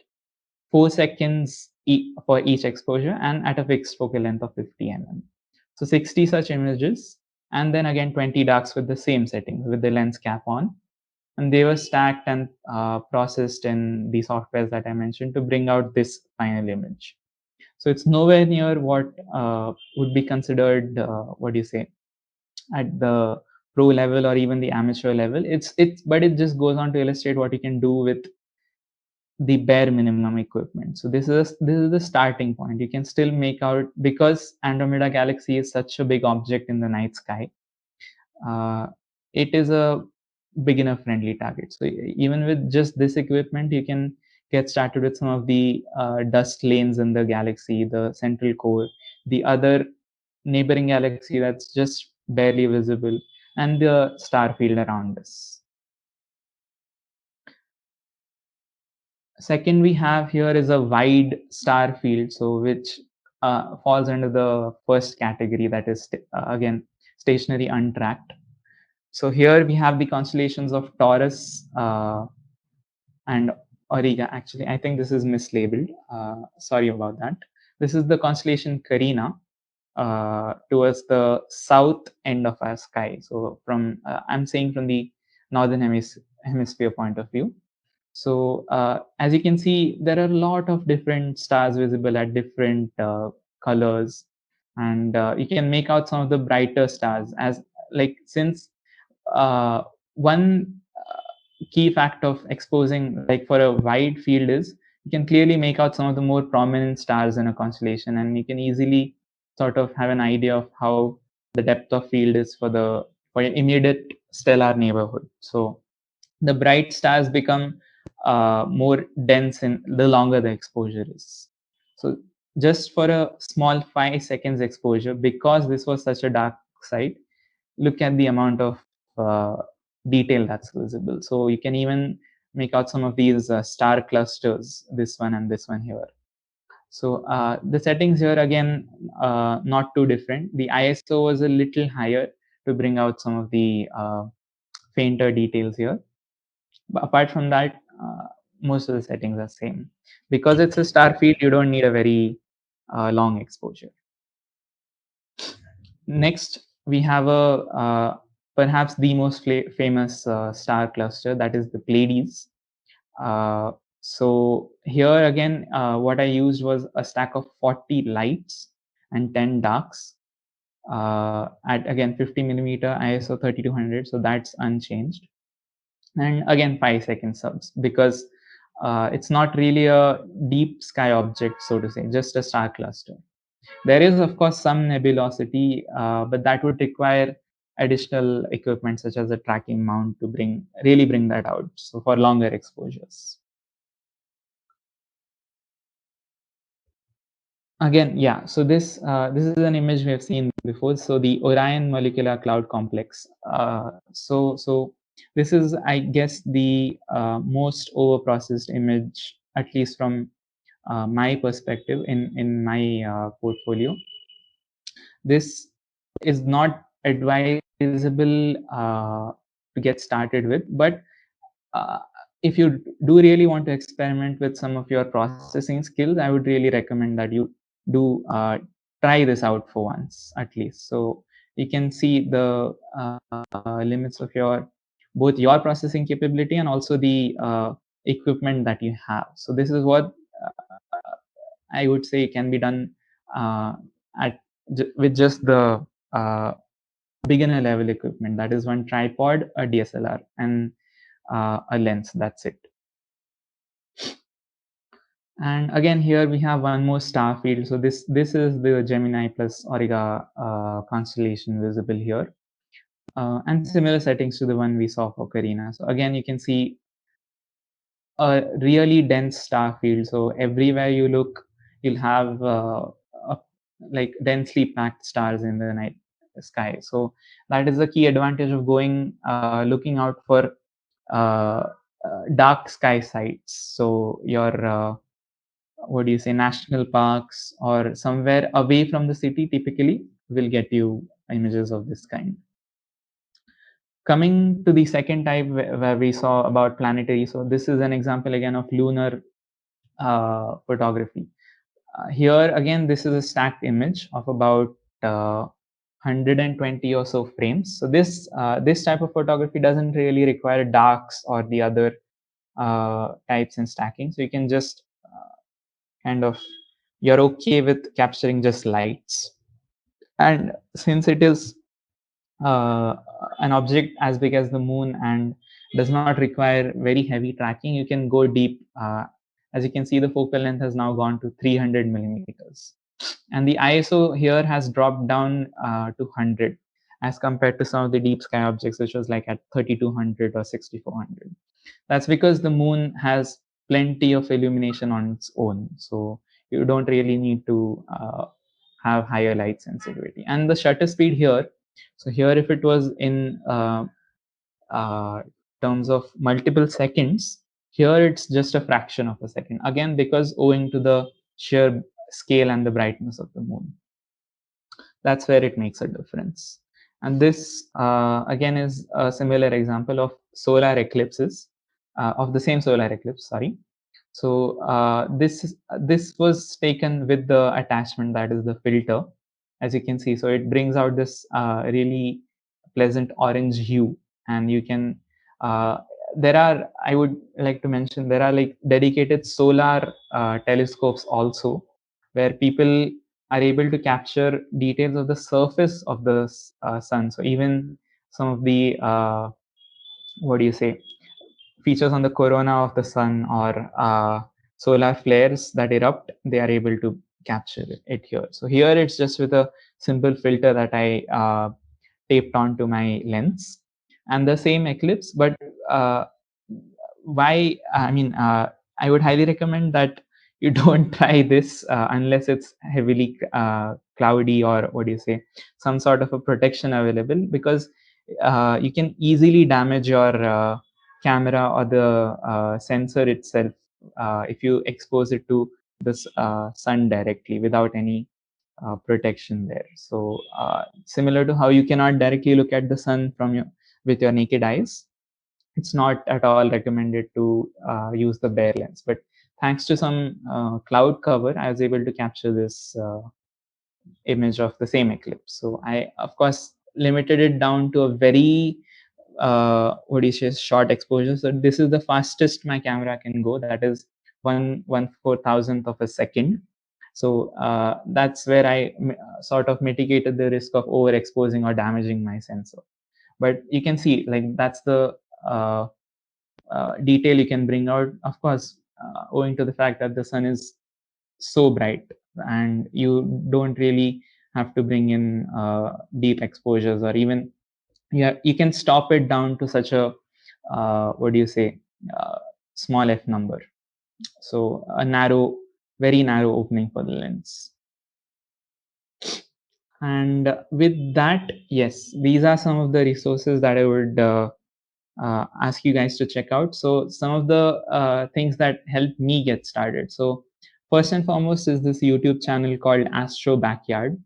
4 seconds for each exposure, and at a fixed focal length of 50 mm. So 60 such images, and then again 20 darks with the same settings with the lens cap on, and they were stacked and processed in the softwares that I mentioned to bring out this final image. So it's nowhere near what would be considered what do you say, at the pro level or even the amateur level. But it just goes on to illustrate what you can do with the bare minimum equipment. So this is the starting point. You can still make out, because Andromeda Galaxy is such a big object in the night sky. It is a beginner friendly target. So even with just this equipment, you can get started with some of the dust lanes in the galaxy, the central core, the other neighboring galaxy that's just barely visible, and the star field around us. Second, we have here is a wide star field, so which falls under the first category, that is again stationary untracked. So here we have the constellations of Taurus and Auriga. Actually, I think this is mislabeled. Sorry about that. This is the constellation Carina towards the south end of our sky. So from I'm saying from the northern hemisphere point of view. So as you can see, there are a lot of different stars visible at different colors, and you can make out some of the brighter stars as, like, since one key fact of exposing, like, for a wide field is you can clearly make out some of the more prominent stars in a constellation, and you can easily sort of have an idea of how the depth of field is for your immediate stellar neighborhood. So the bright stars become more dense in the longer the exposure is. So just for a small 5 seconds exposure, because this was such a dark site, look at the amount of detail that's visible. So you can even make out some of these star clusters, this one and this one here. So the settings here again, not too different. The ISO was a little higher to bring out some of the fainter details here. But apart from that, most of the settings are same. Because it's a star field, you don't need a very long exposure. Next, we have a perhaps the most famous star cluster, that is the Pleiades. So here again, what I used was a stack of 40 lights and 10 darks at again 50 millimeter ISO 3200. So that's unchanged. And again, 5-second subs, because it's not really a deep sky object, so to say, just a star cluster. There is, of course, some nebulosity, but that would require additional equipment such as a tracking mount to really bring that out. So for longer exposures. Again, yeah. So this is an image we have seen before. So the Orion Molecular Cloud Complex. So this is, I guess, the most overprocessed image, at least from my perspective in my portfolio. This is not advisable to get started with, but if you do really want to experiment with some of your processing skills, I would really recommend that you do try this out for once at least. So you can see the limits of both your processing capability and also the equipment that you have. So this is what I would say can be done with just the beginner level equipment. That is one tripod, a DSLR, and a lens. That's it. And again, here we have one more star field. So this is the Gemini plus Auriga constellation visible here, and similar settings to the one we saw for Carina. So again, you can see a really dense star field. So everywhere you look, you'll have like densely packed stars in the night sky. So that is the key advantage of going looking out for dark sky sites. So your what do you say, national parks or somewhere away from the city typically will get you images of this kind. Coming to the second type where we saw about planetary. So this is an example again of lunar photography. Here again, this is a stacked image of about 120 or so frames. So this type of photography doesn't really require darks or the other types in stacking. So you can just kind of, you're okay with capturing just lights. And since it is an object as big as the moon and does not require very heavy tracking, you can go deep. As you can see, the focal length has now gone to 300 millimeters. And the ISO here has dropped down to 100 as compared to some of the deep sky objects, which was like at 3200 or 6400. That's because the moon has plenty of illumination on its own. So you don't really need to have higher light sensitivity. And the shutter speed here, so here if it was in terms of multiple seconds, here it's just a fraction of a second. Again, because owing to the sheer scale and the brightness of the moon. That's where it makes a difference. And this again is a similar example of solar eclipses, of the same solar eclipse, sorry. So this was taken with the attachment, that is the filter, as you can see. So it brings out this really pleasant orange hue, and you can there are, I would like to mention, there are like dedicated solar telescopes also, where people are able to capture details of the surface of the sun. So even some of the what do you say, features on the corona of the sun or solar flares that erupt, they are able to capture it here. So here it's just with a simple filter that I taped onto my lens, and the same eclipse. But why? I mean, I would highly recommend that you don't try this unless it's heavily cloudy, or what do you say, some sort of a protection available, because you can easily damage your camera or the sensor itself if you expose it to this sun directly without any protection there. So similar to how you cannot directly look at the sun from your with your naked eyes, it's not at all recommended to use the bare lens. But thanks to some cloud cover, I was able to capture this image of the same eclipse. So I, of course, limited it down to a very what do you say, short exposure. So this is the fastest my camera can go. That is 1/4,000th of a second. So that's where I sort of mitigated the risk of overexposing or damaging my sensor. But you can see, like, that's the uh, detail you can bring out. Of course, owing to the fact that the sun is so bright, and you don't really have to bring in deep exposures, or even you can stop it down to such a what do you say, uh, small f number. So a narrow, very narrow opening for the lens. And with that, yes, these are some of the resources that I would ask you guys to check out. So some of the things that helped me get started. So first and foremost is this YouTube channel called Astro Backyard.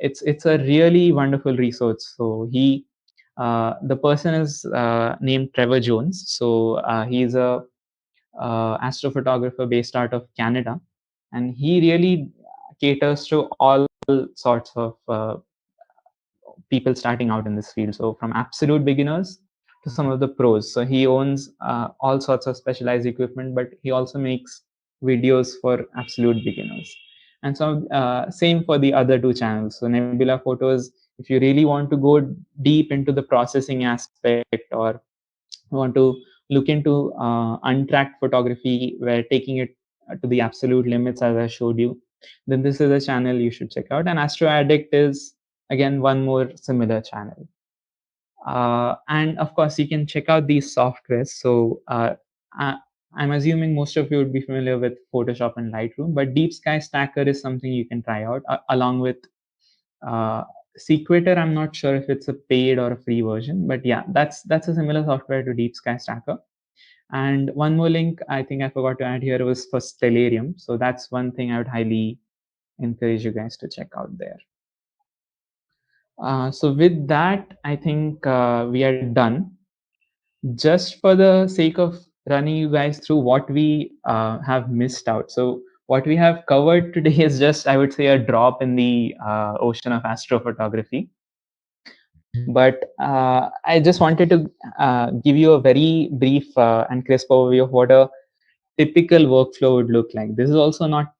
It's a really wonderful resource. So the person is named Trevor Jones. So he's a astrophotographer based out of Canada, and he really caters to all sorts of people starting out in this field. So from absolute beginners to some of the pros. So he owns all sorts of specialized equipment, but he also makes videos for absolute beginners. And so same for the other two channels. So Nebula Photos, if you really want to go deep into the processing aspect, or want to look into untracked photography where taking it to the absolute limits as I showed you, then this is a channel you should check out. And Astro Addict is again one more similar channel. And of course, you can check out these softwares. So I, I'm assuming most of you would be familiar with Photoshop and Lightroom, but Deep Sky Stacker is something you can try out along with uh, Sequator. I'm not sure if it's a paid or a free version, but yeah, that's a similar software to Deep Sky Stacker. And one more link I think I forgot to add here was for Stellarium. So that's one thing I would highly encourage you guys to check out there. So with that, I think we are done. Just for the sake of running you guys through what we have missed out. So what we have covered today is just, I would say, a drop in the ocean of astrophotography. But I just wanted to give you a very brief and crisp overview of what a typical workflow would look like. This is also not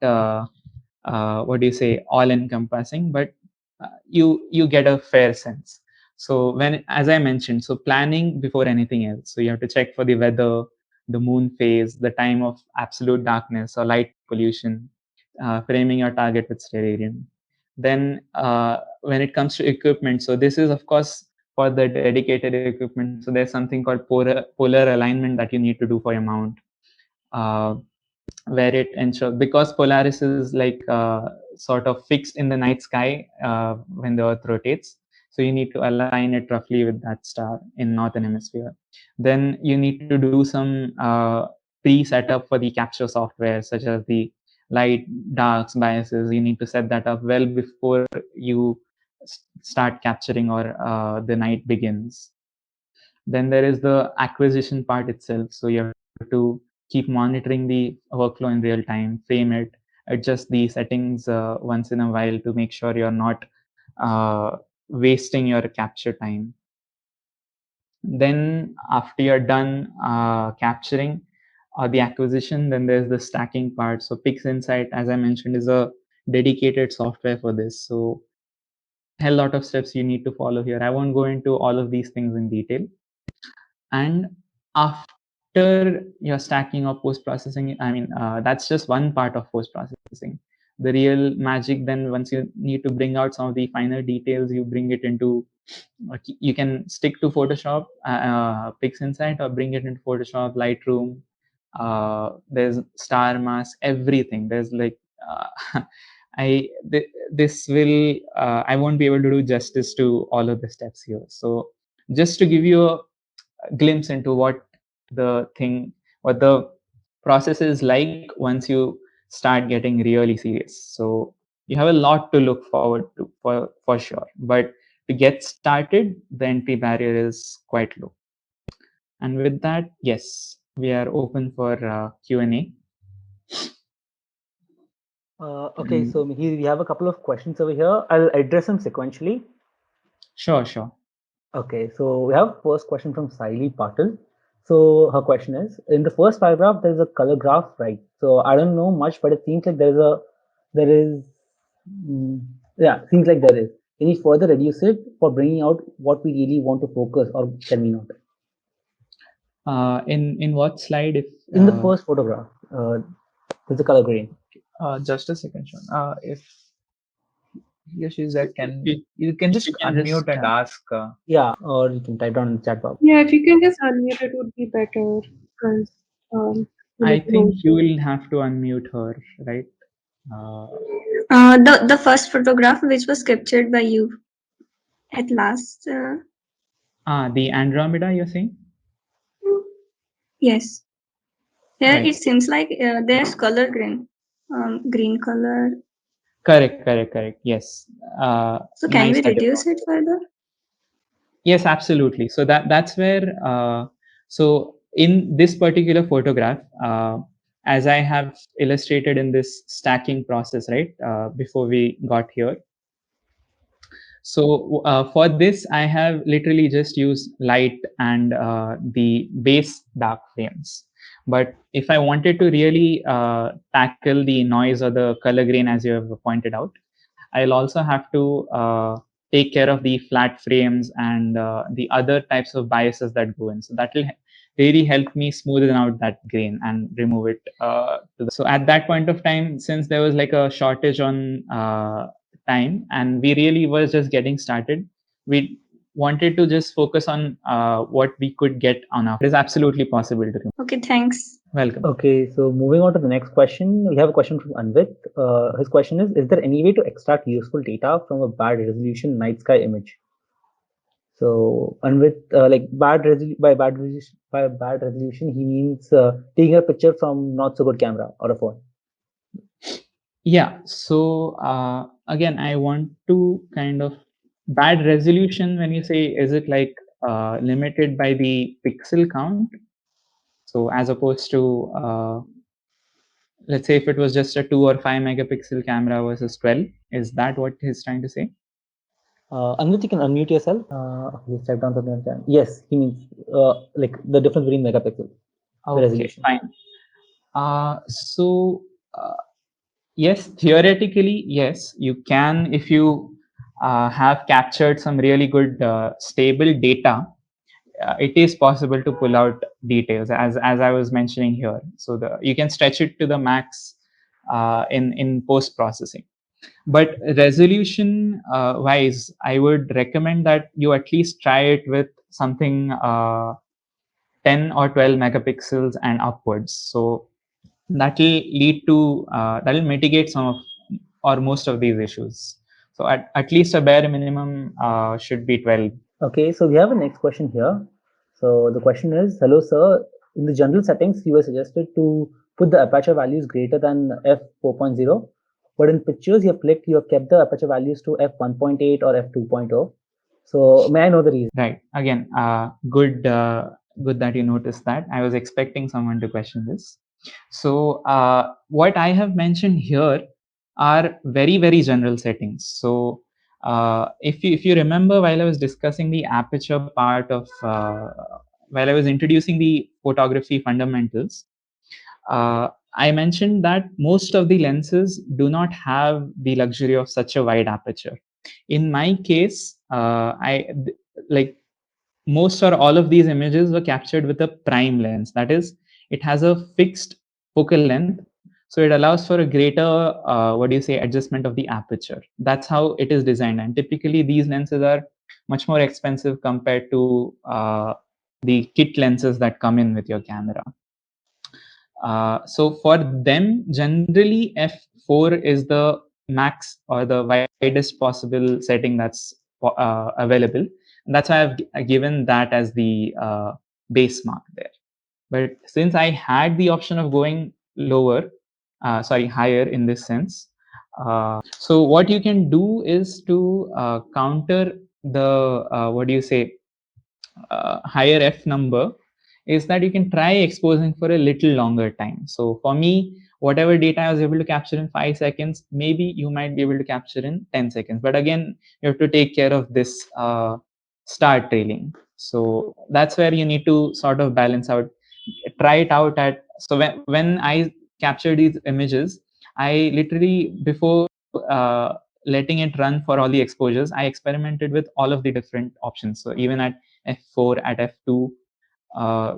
what do you say, all encompassing, but you get a fair sense. So when, as I mentioned, so planning before anything else. So you have to check for the weather, the moon phase, the time of absolute darkness or light pollution, framing your target with stellarium. Then when it comes to equipment, so this is of course for the dedicated equipment. So there's something called polar alignment that you need to do for your mount. Uh, where it ensures, because Polaris is like sort of fixed in the night sky when the Earth rotates. So you need to align it roughly with that star in northern hemisphere. Then you need to do some pre-setup for the capture software, such as the light, darks, biases. You need to set that up well before you start capturing or the night begins. Then there is the acquisition part itself. So you have to keep monitoring the workflow in real time, frame it, adjust the settings once in a while to make sure you're not wasting your capture time. Then after you're done capturing the acquisition, then there's the stacking part. So PixInsight, as I mentioned, is a dedicated software for this. So a lot of steps you need to follow here. I won't go into all of these things in detail. And after you're stacking or post processing, I mean, that's just one part of post processing. The real magic, then, once you need to bring out some of the finer details, you bring it into, you can stick to Photoshop, PixInsight, or bring it into Photoshop, Lightroom. There's Star Mask, everything. There's like, this will, I won't be able to do justice to all of the steps here. So just to give you a glimpse into what the process is like once you start getting really serious. So you have a lot to look forward to for sure. But to get started, the entry barrier is quite low. And with that, yes, we are open for Q&A. Okay, so we have a couple of questions over here. I'll address them sequentially. Sure. Okay, so we have first question from Saili Patil. So her question is, in the first paragraph, there's a color graph, right? So I don't know much, but it seems like seems like there is. Can you further reduce it for bringing out what we really want to focus, or can we not? In what slide? If in the first photograph, there's a color grade. Just a second, Sean. If he or she is there, you can just you can unmute just, and ask. Yeah, or you can type down in the chat box. Yeah, if you can just unmute it would be better because I think you will have to unmute her, right? The first photograph which was captured by you at last. The Andromeda, you're saying? Yes. Here Right. it seems like there's color green color. Correct. Yes. So can nice we that you reduce brought it further? Yes, absolutely. So that's where, so in this particular photograph, as I have illustrated in this stacking process, right, before we got here. So for this, I have literally just used light and the base dark frames. But if I wanted to really tackle the noise or the color grain, as you have pointed out, I'll also have to take care of the flat frames and the other types of biases that go in. So that will really help me smoothen out that grain and remove it. So at that point of time, since there was like a shortage on time and we really was just getting started, we wanted to just focus on what we could get on our. It is absolutely possible to remove. Okay, thanks. Welcome. Okay, so moving on to the next question, we have a question from Anvit. His question is there any way to extract useful data from a bad resolution night sky image? So Anvit, like by bad resolution, he means taking a picture from not so good camera or a phone. Yeah, so again, I want to kind of bad resolution when you say, is it like limited by the pixel count? So as opposed to, let's say if it was just a 2 or 5 megapixel camera versus 12, is that what he's trying to say? Anvit, you can unmute yourself. Please type down the time. Yes, he means like the difference between megapixels. Okay, resolution. Fine. Yes, theoretically, yes, you can if you have captured some really good stable data. It is possible to pull out details as I was mentioning here. So you can stretch it to the max in post processing. But resolution wise, I would recommend that you at least try it with something 10 or 12 megapixels and upwards. So that will lead to that will mitigate some of or most of these issues. So at least a bare minimum should be 12. Okay, so we have a next question here. So the question is, hello sir, in the general settings you were suggested to put the aperture values greater than f4.0, but in pictures you have kept the aperture values to f1.8 or f2.0. So may I know the reason? Right. Again, good that you noticed that. I was expecting someone to question this. So what I have mentioned here are very, very general settings. So if you remember, while I was discussing the aperture part of, while I was introducing the photography fundamentals, I mentioned that most of the lenses do not have the luxury of such a wide aperture. In my case, like most or all of these images were captured with a prime lens. That is, it has a fixed focal length. So it allows for a greater, adjustment of the aperture. That's how it is designed. And typically these lenses are much more expensive compared to the kit lenses that come in with your camera. So for them, generally f4 is the max or the widest possible setting that's available. And that's why I've given that as the base mark there. But since I had the option of going lower, higher in this sense. So what you can do is to counter the higher f number, is that you can try exposing for a little longer time. So for me, whatever data I was able to capture in 5 seconds, maybe you might be able to capture in 10 seconds. But again, you have to take care of this star trailing. So that's where you need to sort of balance out, try it out at, so when I capture these images, I literally, before letting it run for all the exposures, I experimented with all of the different options. So even at f4, at f2,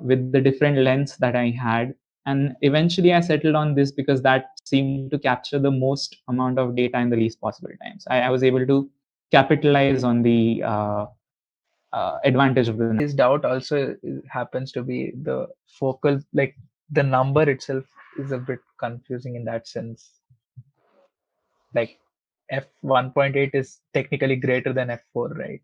with the different lengths that I had. And eventually I settled on this because that seemed to capture the most amount of data in the least possible time. So I was able to capitalize on the advantage of the. His doubt also happens to be the focal, like the number itself is a bit confusing in that sense. Like f1.8 is technically greater than f4, right?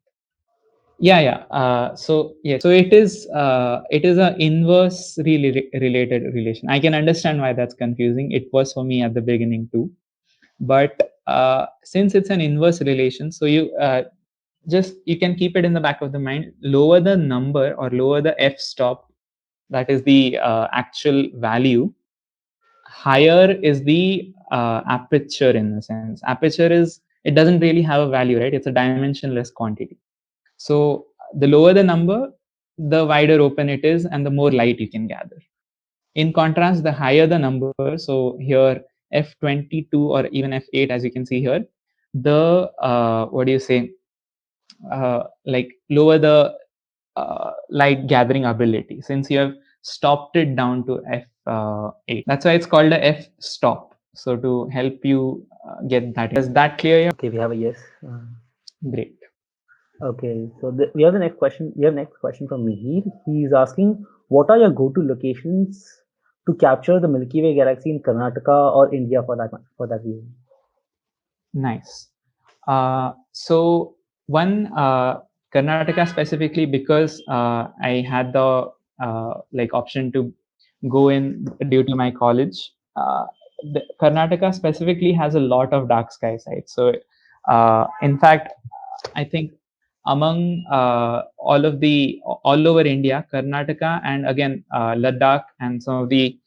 So it is a inversely related relation. I can understand why that's confusing. It was for me at the beginning too, but since it's an inverse relation, so you can keep it in the back of the mind. Lower the number or lower the f stop, that is the actual value, higher is the aperture. In a sense, aperture is, it doesn't really have a value, right? It's a dimensionless quantity. So the lower the number, the wider open it is and the more light you can gather. In contrast, the higher the number, so here f22 or even f8, as you can see here, the like lower the light gathering ability, since you have stopped it down to f8. That's why it's called a f stop. So to help you get that, is that clear? Okay, we have a yes. Great. Okay, so we have the next question. We have next question from Mihir. He's asking, what are your go-to locations to capture the Milky Way galaxy in Karnataka or India for that reason? Nice. So one, Karnataka specifically, because I had the option to go in due to my college. Karnataka specifically has a lot of dark sky sites. So in fact, I think among all over India, Karnataka and again Ladakh and some of the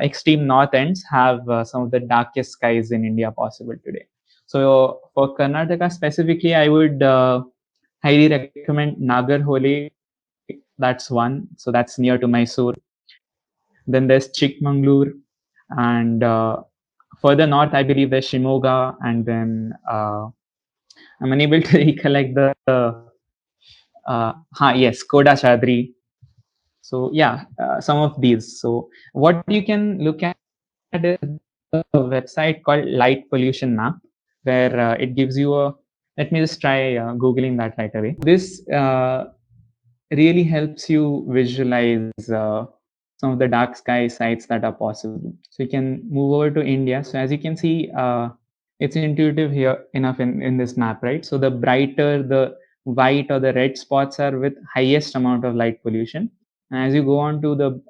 extreme north ends have some of the darkest skies in India possible today. So for Karnataka specifically, I would highly recommend Nagarhole. That's one. So that's near to Mysore. Then there's Chikmagalur, and further north, I believe there's Shimoga, and then I'm unable to recollect the yes, Kodachadri. So yeah, some of these. So what you can look at is a website called Light Pollution Map, where it gives you a. Let me just try googling that right away. This really helps you visualize some of the dark sky sites that are possible. So you can move over to India. So as you can see, it's intuitive here enough in this map, right? So the brighter the white or the red spots are with highest amount of light pollution. And as you go on to the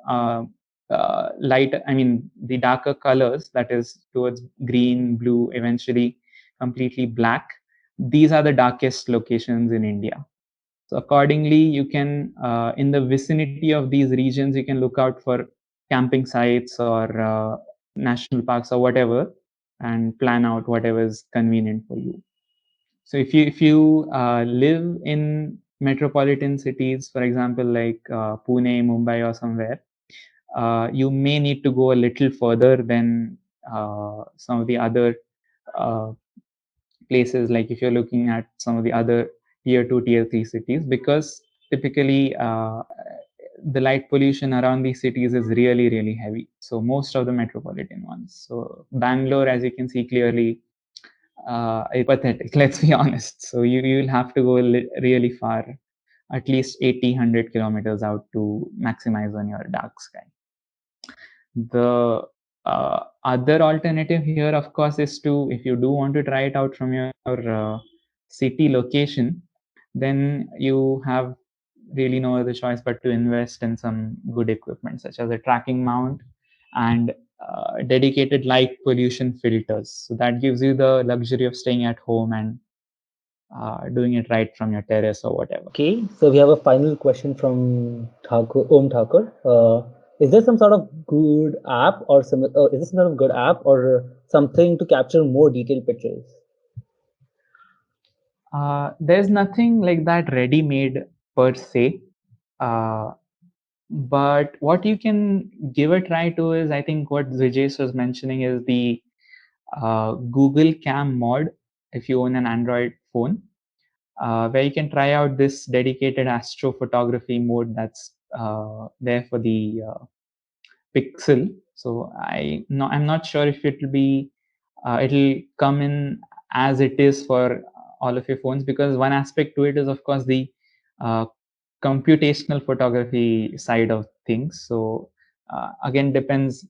the darker colors, that is towards green, blue, eventually completely black, these are the darkest locations in India. So accordingly, you can, in the vicinity of these regions, you can look out for camping sites or national parks or whatever, and plan out whatever is convenient for you. So if you live in metropolitan cities, for example, like Pune, Mumbai, or somewhere, you may need to go a little further than some of the other places. Like if you're looking at some of the other tier 2, tier 3 cities, because typically the light pollution around these cities is really, really heavy. So most of the metropolitan ones. So Bangalore, as you can see clearly, is pathetic, let's be honest. So you'll have to go really far, at least 80-100 kilometers out to maximize on your dark sky. The other alternative here, of course, is to, if you do want to try it out from your city location, then you have really no other choice but to invest in some good equipment, such as a tracking mount and dedicated light pollution filters. So that gives you the luxury of staying at home and doing it right from your terrace or whatever. Okay, so we have a final question from Om Thakur. Is there some sort of good app or is this some sort of good app or something to capture more detailed pictures? There's nothing like that ready-made per se. But what you can give a try to is, I think what Vijay was mentioning is the Google Cam mod if you own an Android phone, where you can try out this dedicated astrophotography mode that's there for the Pixel. So I'm not sure if it'll come in as it is for all of your phones, because one aspect to it is of course the computational photography side of things. So again, depends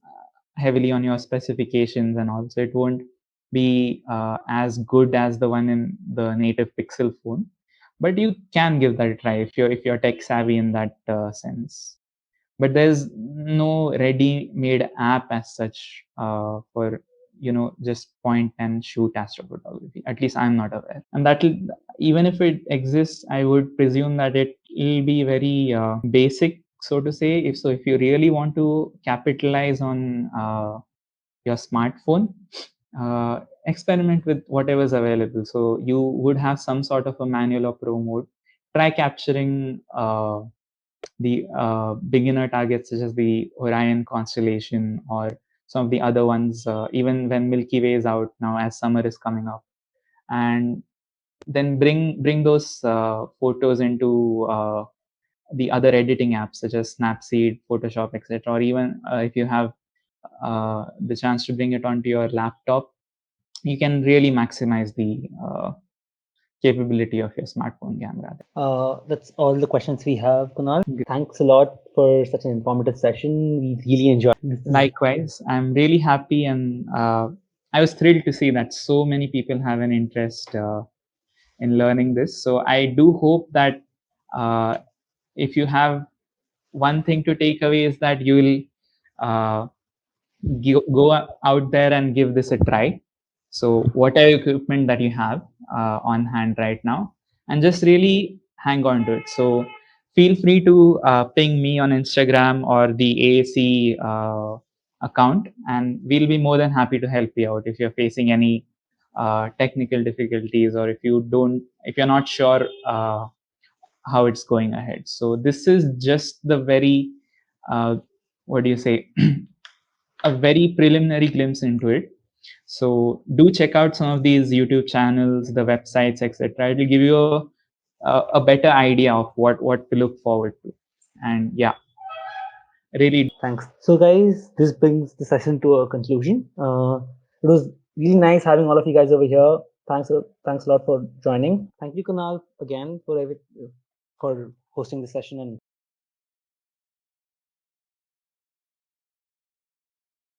heavily on your specifications, and also it won't be as good as the one in the native Pixel phone. But you can give that a try if you're tech savvy in that sense. But there's no ready-made app as such for just point and shoot astrophotography. At least I'm not aware. And that'll, even if it exists, I would presume that it will be very basic, so to say. If you really want to capitalize on your smartphone, experiment with whatever's available. So you would have some sort of a manual or pro mode. Try capturing the beginner targets such as the Orion constellation or some of the other ones, even when Milky Way is out now as summer is coming up, and then bring those photos into the other editing apps such as Snapseed, Photoshop, etc. Or even if you have the chance to bring it onto your laptop, you can really maximize the capability of your smartphone camera. That's all the questions we have, Kunal. Thanks a lot for such an informative session. We really enjoyed it. Likewise, I'm really happy, and I was thrilled to see that so many people have an interest in learning this. So I do hope that if you have one thing to take away, is that you will go out there and give this a try. So whatever equipment that you have on hand right now, and just really hang on to it. So feel free to ping me on Instagram or the AAC account, and we'll be more than happy to help you out if you're facing any technical difficulties, or if you're not sure how it's going ahead. So this is just the very what do you say a very preliminary glimpse into it. So do check out some of these YouTube channels, the websites, etc. It will give you a better idea of what to look forward to. And yeah, really. Thanks. So guys, this brings the session to a conclusion. It was really nice having all of you guys over here. Thanks a lot for joining. Thank you, Kunal, again for hosting the session and